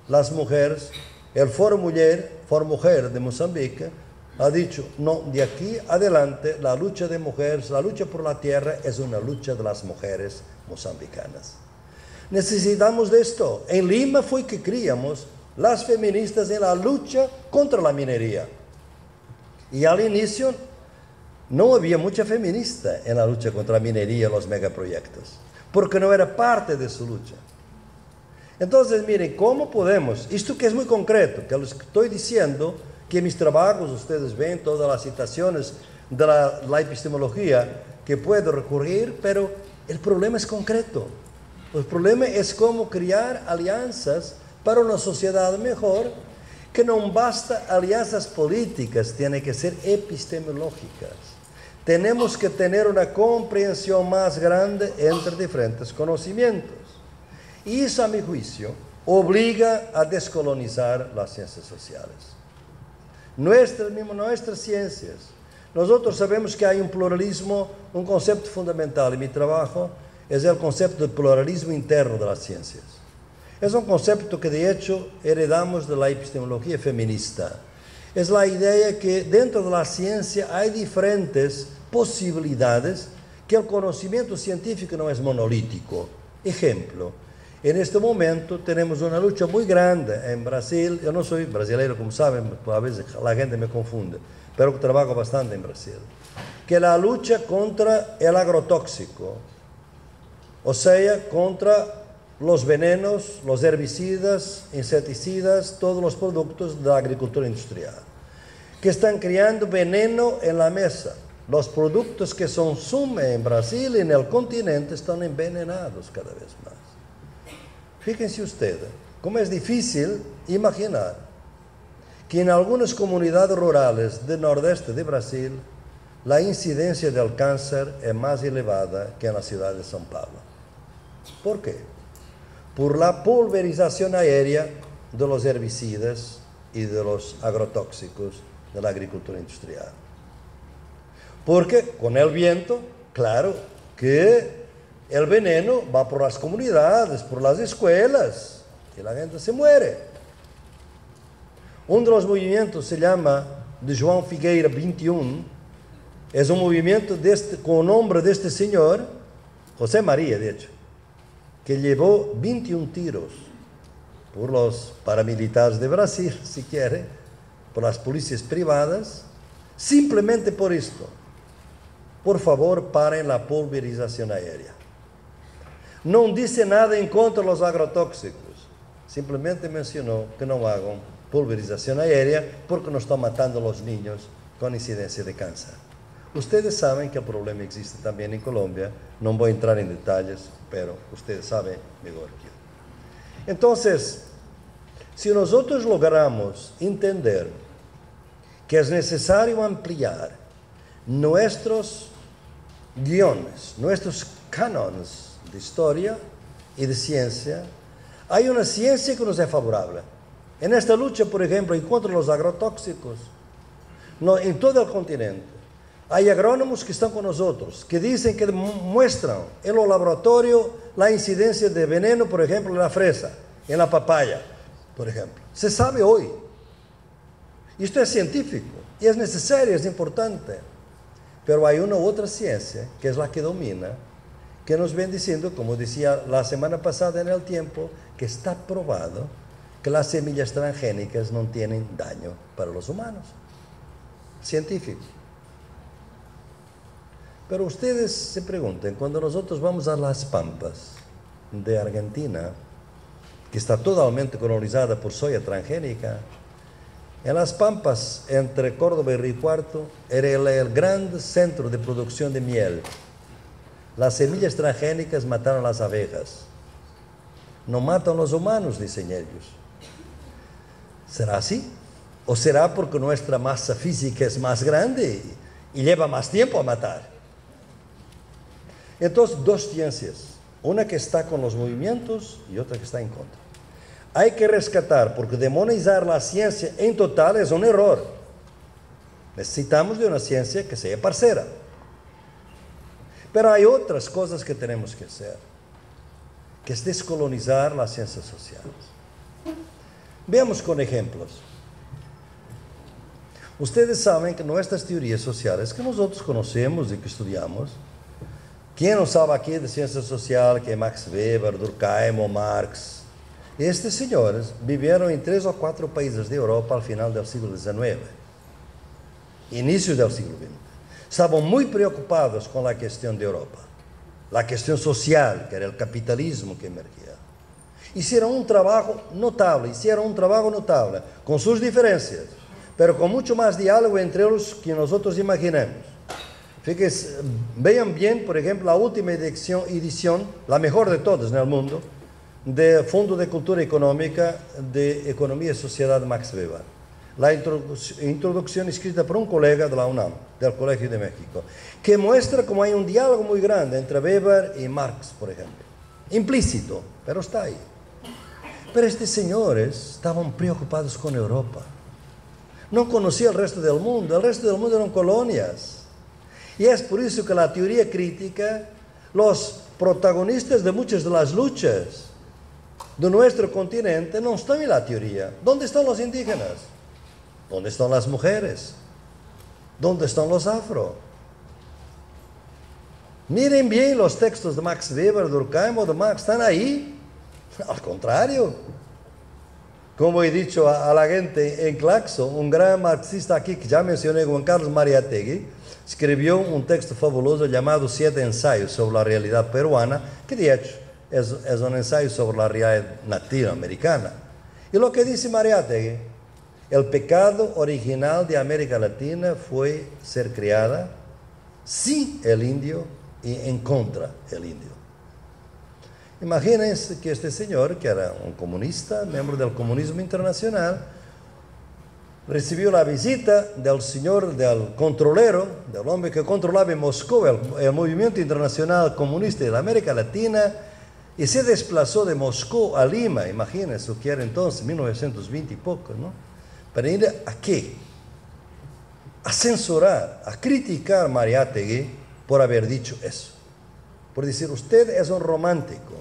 las mujeres, el Foro Mujer de Mozambique, ha dicho, no, de aquí adelante la lucha de mujeres, la lucha por la tierra es una lucha de las mujeres mozambicanas. Necesitamos de esto. En Lima fue que criamos las feministas en la lucha contra la minería. Y al inicio no había mucha feminista en la lucha contra la minería y los megaproyectos, porque no era parte de su lucha. Entonces, miren, ¿cómo podemos? Esto que es muy concreto, que les estoy diciendo, que en mis trabajos ustedes ven todas las citaciones de la epistemología que puedo recurrir, pero el problema es concreto. El problema es cómo crear alianzas para una sociedad mejor, que no basta alianzas políticas, tienen que ser epistemológicas. Tenemos que tener una comprensión más grande entre diferentes conocimientos. Y eso, a mi juicio, obliga a descolonizar las ciencias sociales. Nuestras ciencias. Nosotros sabemos que hay un pluralismo, un concepto fundamental en mi trabajo, es el concepto de pluralismo interno de las ciencias. Es un concepto que de hecho heredamos de la epistemología feminista. Es la idea que dentro de la ciencia hay diferentes posibilidades, que el conocimiento científico no es monolítico. Ejemplo, en este momento tenemos una lucha muy grande en Brasil. Yo no soy brasileño, como saben, a veces la gente me confunde, pero trabajo bastante en Brasil. Que la lucha contra el agrotóxico, o sea, contra los venenos, los herbicidas, insecticidas, todos los productos de la agricultura industrial, que están creando veneno en la mesa. Los productos que se consumen en Brasil y en el continente están envenenados cada vez más. Fíjense ustedes, cómo es difícil imaginar que en algunas comunidades rurales del nordeste de Brasil, la incidencia del cáncer es más elevada que en la ciudad de São Paulo. ¿Por qué? Por la pulverización aérea de los herbicidas y de los agrotóxicos de la agricultura industrial. Porque con el viento, claro, que el veneno va por las comunidades, por las escuelas, y la gente se muere. Uno de los movimientos se llama de João Figueira 21, es un movimiento con el nombre de este señor, José María, de hecho, que llevó 21 tiros por los paramilitares de Brasil, si quiere, por las policías privadas, simplemente por esto. Por favor, paren la pulverización aérea. No dice nada en contra de los agrotóxicos, simplemente mencionó que no hagan pulverización aérea porque nos están matando a los niños con incidencia de cáncer. Ustedes saben que el problema existe también en Colombia, no voy a entrar en detalles, pero ustedes saben mejor que yo. Entonces, si nosotros logramos entender que es necesario ampliar nuestros guiones, nuestros cánones de historia y de ciencia, hay una ciencia que nos es favorable. En esta lucha, por ejemplo, contra los agrotóxicos, en todo el continente, hay agrónomos que están con nosotros, que dicen que muestran en los laboratorios la incidencia de veneno, por ejemplo, en la fresa, en la papaya, por ejemplo. Se sabe hoy. Y esto es científico, y es necesario, es importante. Pero hay una otra ciencia, que es la que domina, que nos ven diciendo, como decía la semana pasada en El Tiempo, que está probado que las semillas transgénicas no tienen daño para los humanos. Científico. Pero ustedes se pregunten, cuando nosotros vamos a las pampas de Argentina, que está totalmente colonizada por soya transgénica, en las pampas entre Córdoba y Río Cuarto era el gran centro de producción de miel. Las semillas transgénicas mataron a las abejas. No matan a los humanos, dicen ellos. ¿Será así? ¿O será porque nuestra masa física es más grande y lleva más tiempo a matar? Entonces, dos ciencias. Una que está con los movimientos y otra que está en contra. Hay que rescatar, porque demonizar la ciencia en total es un error. Necesitamos de una ciencia que sea parcera. Pero hay otras cosas que tenemos que hacer, que es descolonizar las ciencias sociales. Veamos con ejemplos. Ustedes saben que nuestras teorías sociales, que nosotros conocemos y que estudiamos, ¿quién no sabe aquí de ciencia social que Max Weber, Durkheim o Marx? Estes señores vivieron en 3 o 4 países de Europa al final del siglo XIX, inicio del siglo XX. Estaban muy preocupados con la cuestión de Europa, la cuestión social, que era el capitalismo que emergía. Hicieron un trabajo notable, con sus diferencias, pero con mucho más diálogo entre ellos que nosotros imaginemos. Fíjense, vean bien, por ejemplo, la última edición, la mejor de todas en el mundo, del Fondo de Cultura Económica de Economía y Sociedad Max Weber. La introducción escrita por un colega de la UNAM, del Colegio de México, que muestra cómo hay un diálogo muy grande entre Weber y Marx, por ejemplo. Implícito, pero está ahí. Pero estos señores estaban preocupados con Europa. No conocían el resto del mundo eran colonias. Y es por eso que la teoría crítica, los protagonistas de muchas de las luchas de nuestro continente no están en la teoría. ¿Dónde están los indígenas? ¿Dónde están las mujeres? ¿Dónde están los afro? Miren bien los textos de Max Weber, Durkheim o de Marx, están ahí. Al contrario. Como he dicho a la gente en Claxo, un gran marxista aquí que ya mencioné, Juan Carlos Mariátegui, escribió un texto fabuloso llamado 7 ensayos sobre la realidad peruana, que de hecho es un ensayo sobre la realidad latinoamericana. Y lo que dice Mariátegui, el pecado original de América Latina fue ser criada sin el indio y en contra del indio. Imagínense que este señor, que era un comunista, miembro del comunismo internacional, recibió la visita del señor, del controlero, del hombre que controlaba en Moscú el movimiento internacional comunista de la América Latina, y se desplazó de Moscú a Lima, imagínense lo que era entonces, 1920 y poco, ¿no? Para ir a qué? A censurar, a criticar a Mariátegui por haber dicho eso. por decir, usted es un romántico.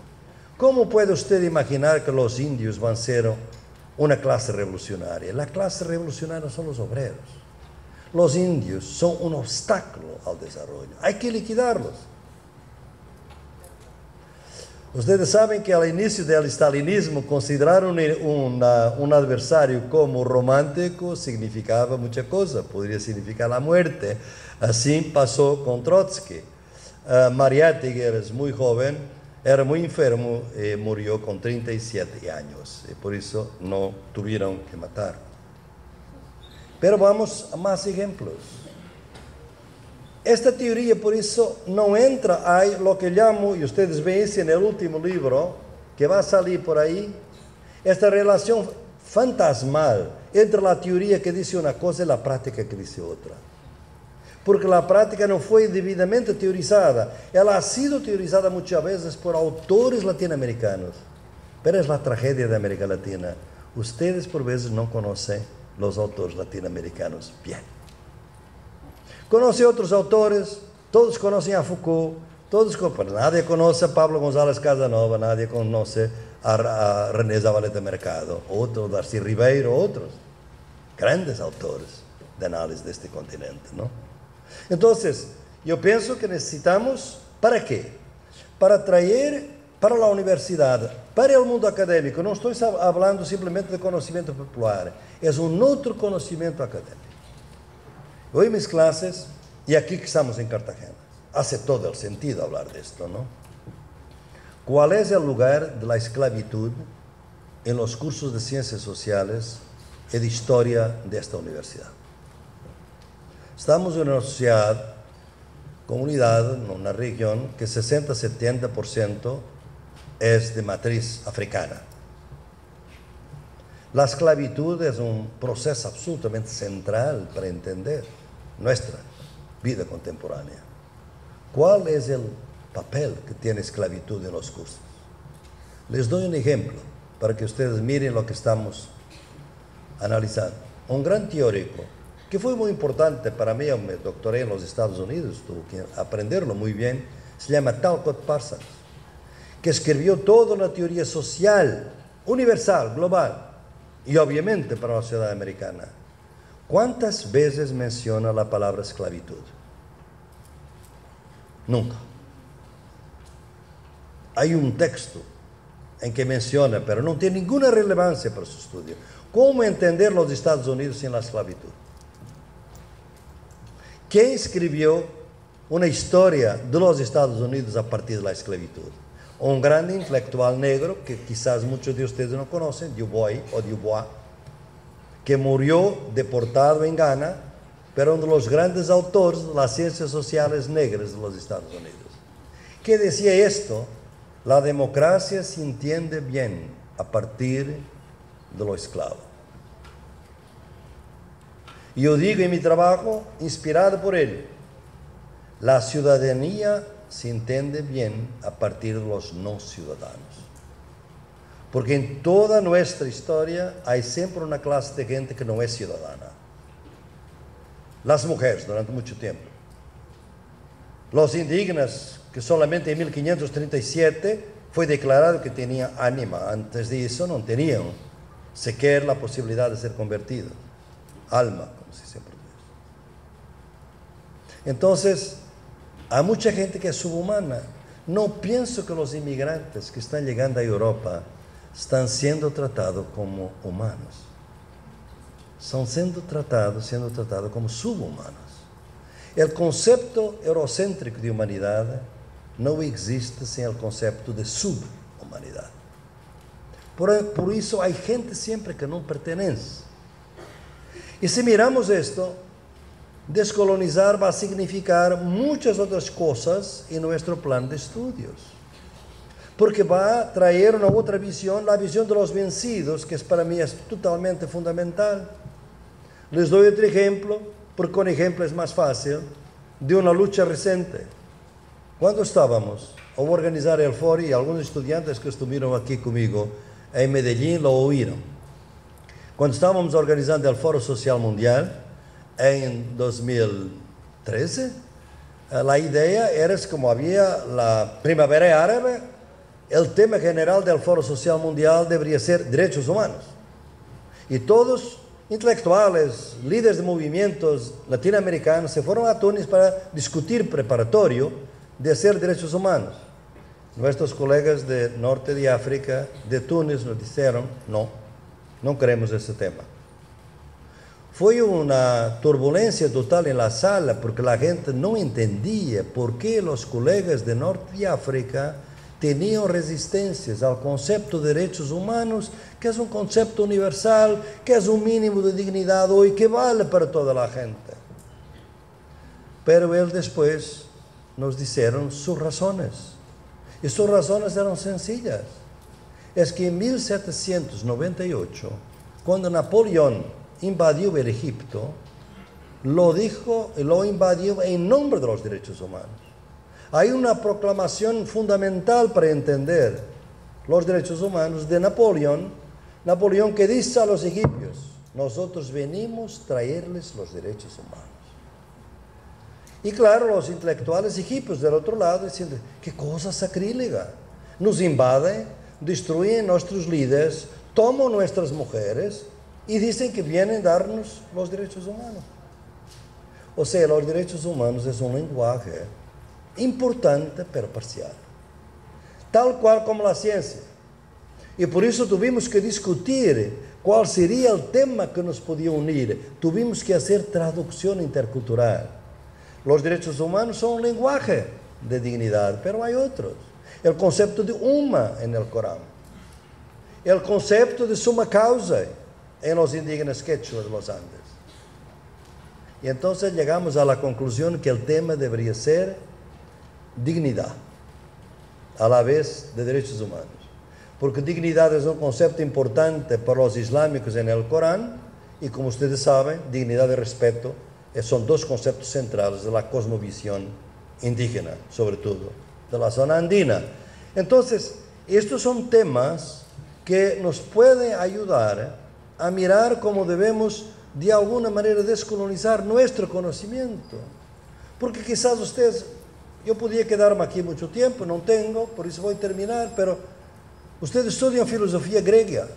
¿Cómo puede usted imaginar que los indios van a ser una clase revolucionaria? La clase revolucionaria son los obreros. Los indios son un obstáculo al desarrollo. Hay que liquidarlos. Ustedes saben que al inicio del stalinismo considerar un adversario como romántico significaba mucha cosa, podría significar la muerte. Así pasó con Trotsky. Mariátegui, que era muy joven, era muy enfermo y murió con 37 años. Y por eso no tuvieron que matar. Pero vamos a más ejemplos. Esta teoría, por eso, no entra ahí lo que llamo, y ustedes ven en el último libro, que va a salir por ahí, esta relación fantasmal entre la teoría que dice una cosa y la práctica que dice otra. Porque la práctica no fue debidamente teorizada. Ela ha sido teorizada muchas veces por autores latinoamericanos. Pero es la tragedia de América Latina. Ustedes por veces no conocen los autores latinoamericanos bien. Conoce otros autores, todos conocen a Foucault, pero nadie conoce a Pablo González Casanova, nadie conoce a René Zavaleta Mercado, otro Darcy Ribeiro, otros grandes autores de análisis de este continente, ¿no? Entonces, yo pienso que necesitamos, ¿para qué? Para traer para la universidad, para el mundo académico, no estoy hablando simplemente de conocimiento popular, es un otro conocimiento académico. Hoy mis clases, y aquí que estamos en Cartagena, hace todo el sentido hablar de esto, ¿no? ¿Cuál es el lugar de la esclavitud en los cursos de ciencias sociales y de historia de esta universidad? Estamos en una sociedad, comunidad, en una región que 60-70% es de matriz africana. La esclavitud es un proceso absolutamente central para entender nuestra vida contemporánea. ¿Cuál es el papel que tiene esclavitud en los cursos? Les doy un ejemplo para que ustedes miren lo que estamos analizando. Un gran teórico que fue muy importante para mí, me doctoré en los Estados Unidos, tuve que aprenderlo muy bien, se llama Talcott Parsons, que escribió toda una teoría social, universal, global, y obviamente para la sociedad americana. ¿Cuántas veces menciona la palabra esclavitud? Nunca. Hay un texto en que menciona, pero no tiene ninguna relevancia para su estudio. ¿Cómo entender los Estados Unidos sin la esclavitud? ¿Quién escribió una historia de los Estados Unidos a partir de la esclavitud? Un gran intelectual negro, que quizás muchos de ustedes no conocen, Dubois, que murió deportado en Ghana, pero uno de los grandes autores de las ciencias sociales negras de los Estados Unidos. ¿Qué decía esto? La democracia se entiende bien a partir de lo esclavo. Y yo digo en mi trabajo, inspirado por él, la ciudadanía se entiende bien a partir de los no ciudadanos. Porque en toda nuestra historia hay siempre una clase de gente que no es ciudadana. Las mujeres, durante mucho tiempo. Los indígenas, que solamente en 1537 fue declarado que tenían ánima. Antes de eso no tenían siquiera la posibilidad de ser convertidos. Alma, como se dice en portugués. Entonces, hay mucha gente que es subhumana. No pienso que los inmigrantes que están llegando a Europa están siendo tratados como humanos. Están siendo tratados como subhumanos. El concepto eurocéntrico de humanidad no existe sin el concepto de subhumanidad. Por eso hay gente siempre que no pertenece. Y si miramos esto, descolonizar va a significar muchas otras cosas en nuestro plan de estudios. Porque va a traer una otra visión, la visión de los vencidos, que para mí es totalmente fundamental. Les doy otro ejemplo, porque con ejemplo es más fácil, de una lucha reciente. Cuando estábamos a organizar el foro, y algunos estudiantes que estuvieron aquí conmigo en Medellín lo oíron. Cuando estábamos organizando el Foro Social Mundial, en 2013, la idea era como había la primavera árabe, el tema general del Foro Social Mundial debería ser derechos humanos. Y todos, intelectuales, líderes de movimientos latinoamericanos, se fueron a Túnez para discutir preparatorio de hacer derechos humanos. Nuestros colegas del norte de África, de Túnez, nos dijeron, no queremos ese tema. Fue una turbulencia total en la sala porque la gente no entendía por qué los colegas del norte de África tenían resistencias al concepto de derechos humanos, que es un concepto universal, que es un mínimo de dignidad hoy, que vale para toda la gente. Pero él después nos dijeron sus razones. Y sus razones eran sencillas. Es que en 1798, cuando Napoleón invadió el Egipto, lo invadió en nombre de los derechos humanos. Hay una proclamación fundamental para entender los derechos humanos de Napoleón que dice a los egipcios, nosotros venimos a traerles los derechos humanos. Y claro, los intelectuales egipcios del otro lado diciendo, qué cosa sacrílega, nos invaden, destruyen nuestros líderes, toman nuestras mujeres y dicen que vienen a darnos los derechos humanos. O sea, los derechos humanos es un lenguaje importante pero parcial, tal cual como la ciencia. Y por eso tuvimos que discutir cuál sería el tema que nos podía unir. Tuvimos que hacer traducción intercultural. Los derechos humanos son un lenguaje de dignidad, pero hay otros. El concepto de Umma en el Corán, el concepto de suma causa en los indígenas quechua de los Andes. Y entonces llegamos a la conclusión que el tema debería ser dignidad, a la vez de derechos humanos. Porque dignidad es un concepto importante para los islámicos en el Corán, y como ustedes saben, dignidad y respeto son dos conceptos centrales de la cosmovisión indígena, sobre todo de la zona andina. Entonces, estos son temas que nos pueden ayudar a mirar cómo debemos de alguna manera descolonizar nuestro conocimiento. Porque quizás ustedes, yo podría quedarme aquí mucho tiempo, no tengo, por eso voy a terminar, pero ustedes estudian filosofía griega.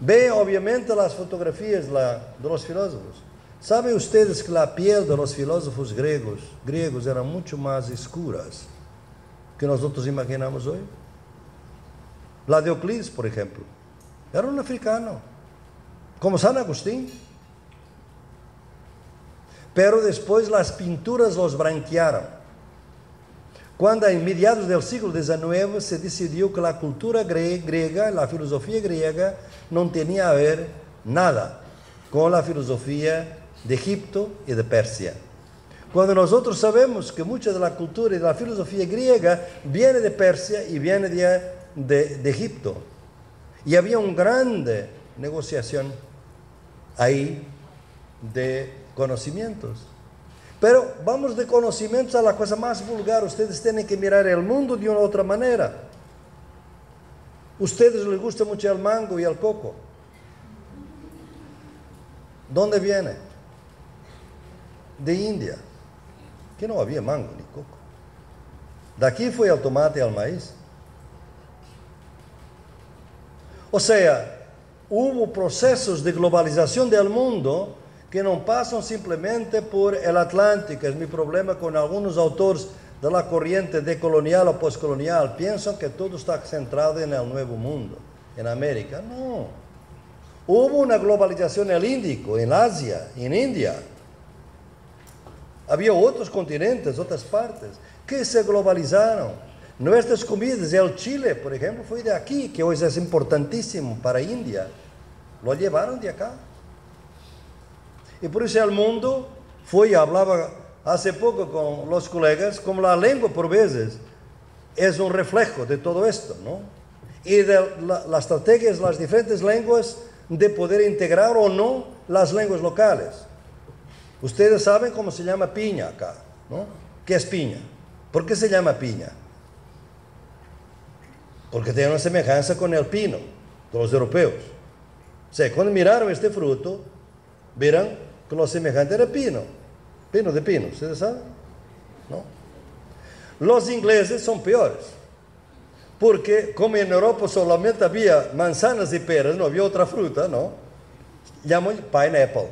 Ven obviamente las fotografías de los filósofos. ¿Saben ustedes que la piel de los filósofos griegos era mucho más escuras que nosotros imaginamos hoy? La de Euclides, por ejemplo, era un africano, como San Agustín. Pero después las pinturas los branquearon. Cuando en mediados del siglo XIX se decidió que la cultura griega, la filosofía griega, no tenía a ver nada con la filosofía de Egipto y de Persia. Cuando nosotros sabemos que mucha de la cultura y de la filosofía griega viene de Persia y viene de Egipto. Y había una grande negociación ahí de conocimientos. Pero vamos de conocimientos a la cosa más vulgar. Ustedes tienen que mirar el mundo de una otra manera. Ustedes les gusta mucho el mango y el coco. ¿Dónde viene? De India, que no había mango ni coco. De aquí fue el tomate y el maíz. O sea, hubo procesos de globalización del mundo que no pasan simplemente por el Atlántico. Es mi problema con algunos autores de la corriente decolonial o postcolonial. Piensan que todo está centrado en el Nuevo Mundo, en América. No. Hubo una globalización en el Índico, en Asia, en India. Había otros continentes, otras partes, que se globalizaron. Nuestras comidas, el chile, por ejemplo, fue de aquí, que hoy es importantísimo para India. Lo llevaron de acá. Y por eso el mundo hablaba hace poco con los colegas, como la lengua por veces es un reflejo de todo esto, ¿no? Y de la estrategia es las diferentes lenguas de poder integrar o no las lenguas locales. Ustedes saben cómo se llama piña acá, ¿no? ¿Qué es piña? ¿Por qué se llama piña? Porque tiene una semejanza con el pino de los europeos. O sea, cuando miraron este fruto, verán que lo semejante era pino de pino, ¿ustedes saben? ¿no? Los ingleses son peores, porque como en Europa solamente había manzanas y peras, no había otra fruta, ¿no? Llaman pineapple,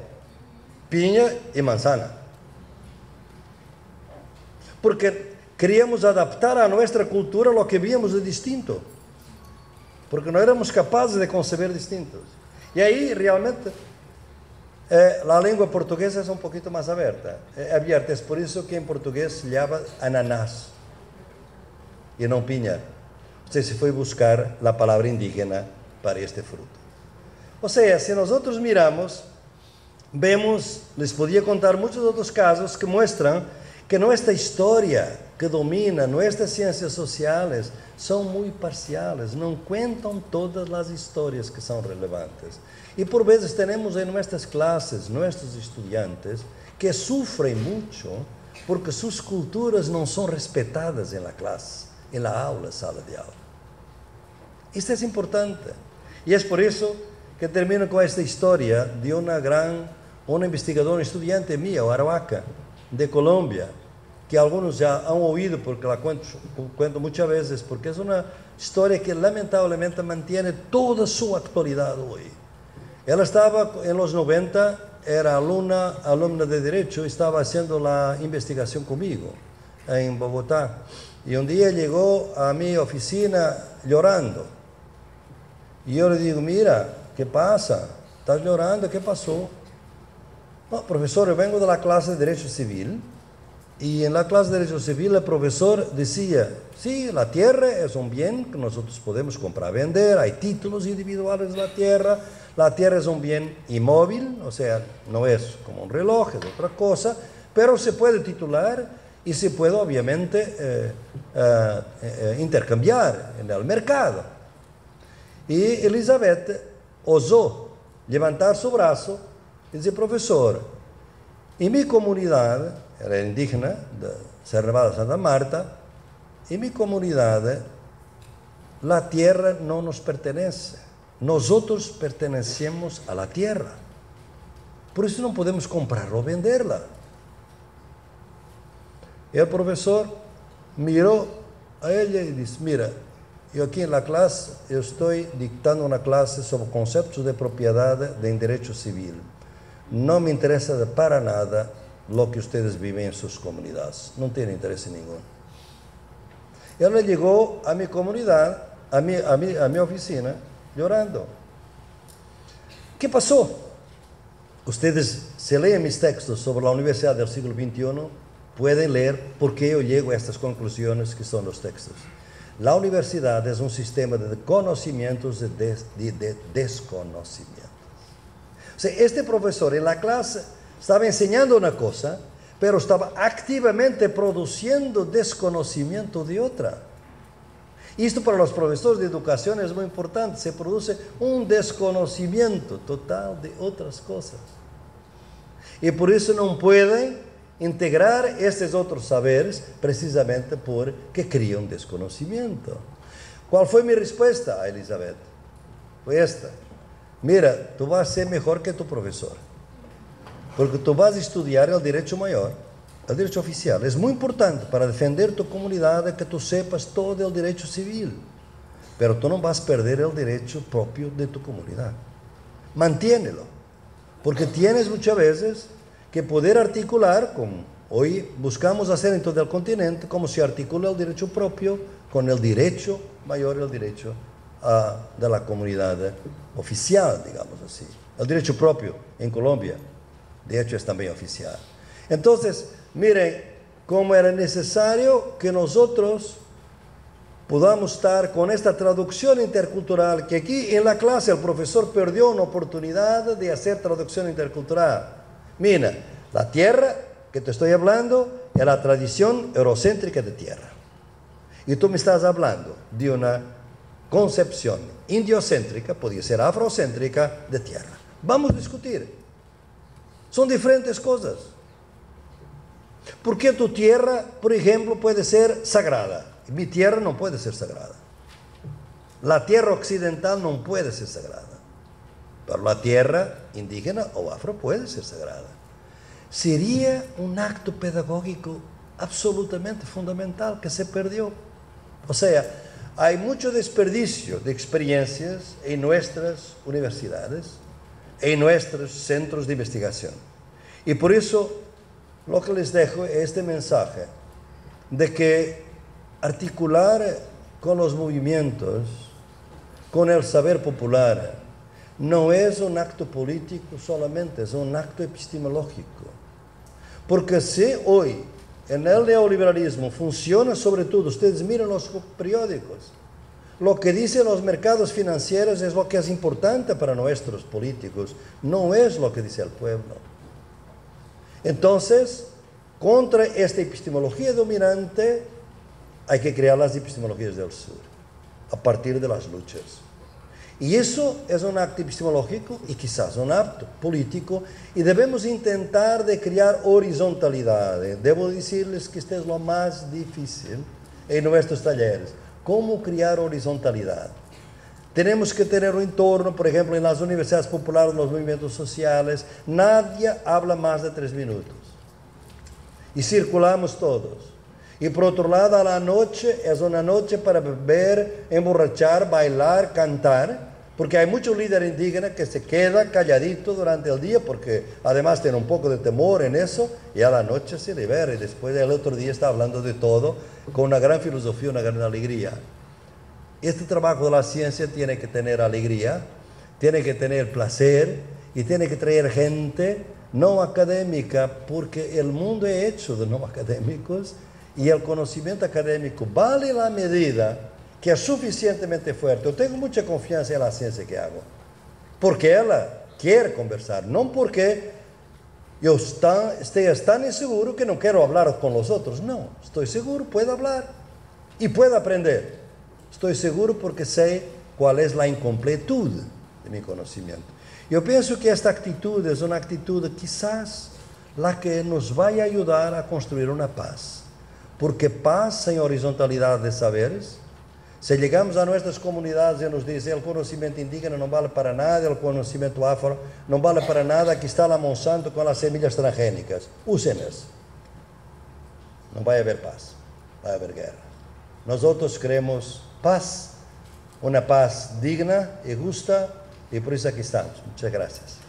piña y manzana. Porque queríamos adaptar a nuestra cultura lo que víamos de distinto, porque no éramos capaces de conceber distintos. Y ahí realmente la lengua portuguesa es un poquito más abierta. Es por eso que en portugués se llama ananás y no piña. Usted se fue a buscar la palabra indígena para este fruto. O sea, si nosotros miramos, vemos, les podía contar muchos otros casos que muestran que nuestra historia que domina nuestras ciencias sociales son muy parciales, no cuentan todas las historias que son relevantes. Y por veces tenemos en nuestras clases, nuestros estudiantes, que sufren mucho porque sus culturas no son respetadas en la clase, en la aula, sala de aula. Esto es importante. Y es por eso que termino con esta historia de una investigadora, estudiante mía, Arahuaca, de Colombia, que algunos ya han oído porque la cuento muchas veces, porque es una historia que lamentablemente mantiene toda su actualidad hoy. Ella estaba en los 90, era alumna de Derecho, estaba haciendo la investigación conmigo en Bogotá. Y un día llegó a mi oficina llorando. Y yo le digo, mira, ¿qué pasa? ¿Estás llorando? ¿Qué pasó? No, profesor, yo vengo de la clase de Derecho Civil. Y en la clase de Derecho Civil el profesor decía, sí, la tierra es un bien que nosotros podemos comprar, vender, hay títulos individuales de la tierra es un bien inmóvil, o sea, no es como un reloj, es otra cosa, pero se puede titular y se puede obviamente intercambiar en el mercado. Y Elizabeth osó levantar su brazo y decir, profesor, en mi comunidad, era indígena de Serra Nevada de Santa Marta, en mi comunidad la tierra no nos pertenece, nosotros pertenecemos a la tierra, por eso no podemos comprarla o venderla. Y el profesor miró a ella y dice, mira, yo aquí en la clase, yo estoy dictando una clase sobre conceptos de propiedad en derecho civil, no me interesa para nada lo que ustedes viven en sus comunidades, no tiene interés ninguno. Ella llegó a mi comunidad, a mi oficina, llorando. ¿Qué pasó? Ustedes, si leen mis textos sobre la universidad del siglo XXI, pueden leer por qué yo llego a estas conclusiones que son los textos. La universidad es un sistema de conocimientos y de desconocimientos. O sea, este profesor en la clase estaba enseñando una cosa, pero estaba activamente produciendo desconocimiento de otra. Y esto para los profesores de educación es muy importante, se produce un desconocimiento total de otras cosas. Y por eso no pueden integrar estos otros saberes, precisamente porque crían desconocimiento. ¿Cuál fue mi respuesta a Elizabeth? Fue esta. Mira, tú vas a ser mejor que tu profesor, porque tú vas a estudiar el derecho mayor, el derecho oficial. Es muy importante para defender tu comunidad que tú sepas todo el derecho civil, pero tú no vas a perder el derecho propio de tu comunidad. Mantiénelo, porque tienes muchas veces que poder articular, como hoy buscamos hacer en todo el continente, cómo se articula el derecho propio con el derecho mayor, el derecho de la comunidad oficial, digamos así. El derecho propio en Colombia, de hecho, es también oficial. Entonces, miren cómo era necesario que nosotros podamos estar con esta traducción intercultural, que aquí en la clase el profesor perdió una oportunidad de hacer traducción intercultural. Mira, la tierra que te estoy hablando es la tradición eurocéntrica de tierra. Y tú me estás hablando de una concepción indiocéntrica, podría ser afrocéntrica, de tierra. Vamos a discutir. Son diferentes cosas. ¿Por qué tu tierra, por ejemplo, puede ser sagrada? Mi tierra no puede ser sagrada. La tierra occidental no puede ser sagrada. Pero la tierra indígena o afro puede ser sagrada. Sería un acto pedagógico absolutamente fundamental que se perdió. O sea, hay mucho desperdicio de experiencias en nuestras universidades, en nuestros centros de investigación. Y por eso lo que les dejo es este mensaje de que articular con los movimientos, con el saber popular, no es un acto político solamente, es un acto epistemológico. Porque si hoy en el neoliberalismo funciona sobre todo, ustedes miran los periódicos, lo que dicen los mercados financieros es lo que es importante para nuestros políticos, no es lo que dice el pueblo. Entonces, contra esta epistemología dominante, hay que crear las epistemologías del sur, a partir de las luchas. Y eso es un acto epistemológico y quizás un acto político, y debemos intentar de crear horizontalidad. Debo decirles que esto es lo más difícil en nuestros talleres. ¿Cómo crear horizontalidad? Tenemos que tener un entorno, por ejemplo, en las universidades populares, los movimientos sociales, nadie habla más de 3 minutos. Y circulamos todos. Y por otro lado, a la noche es una noche para beber, emborrachar, bailar, cantar, porque hay muchos líderes indígenas que se quedan calladitos durante el día, porque además tienen un poco de temor en eso, y a la noche se libera, y después el otro día está hablando de todo, con una gran filosofía, una gran alegría. Este trabajo de la ciencia tiene que tener alegría, tiene que tener placer, y tiene que traer gente no académica, porque el mundo es hecho de no académicos, y el conocimiento académico vale la medida que es suficientemente fuerte. Yo tengo mucha confianza en la ciencia que hago, porque ella quiere conversar, no porque yo esté tan inseguro que no quiero hablar con los otros. No, estoy seguro, puedo hablar y puedo aprender. Estoy seguro porque sé cuál es la incompletud de mi conocimiento. Yo pienso que esta actitud es una actitud quizás la que nos vaya a ayudar a construir una paz. Porque paz sin horizontalidad de saberes, si llegamos a nuestras comunidades y nos dicen el conocimiento indígena no vale para nada, el conocimiento afro no vale para nada, aquí está la Monsanto con las semillas transgénicas, úsenlas. No va a haber paz, va a haber guerra. Nosotros queremos paz, una paz digna y justa, y por eso aquí estamos. Muchas gracias.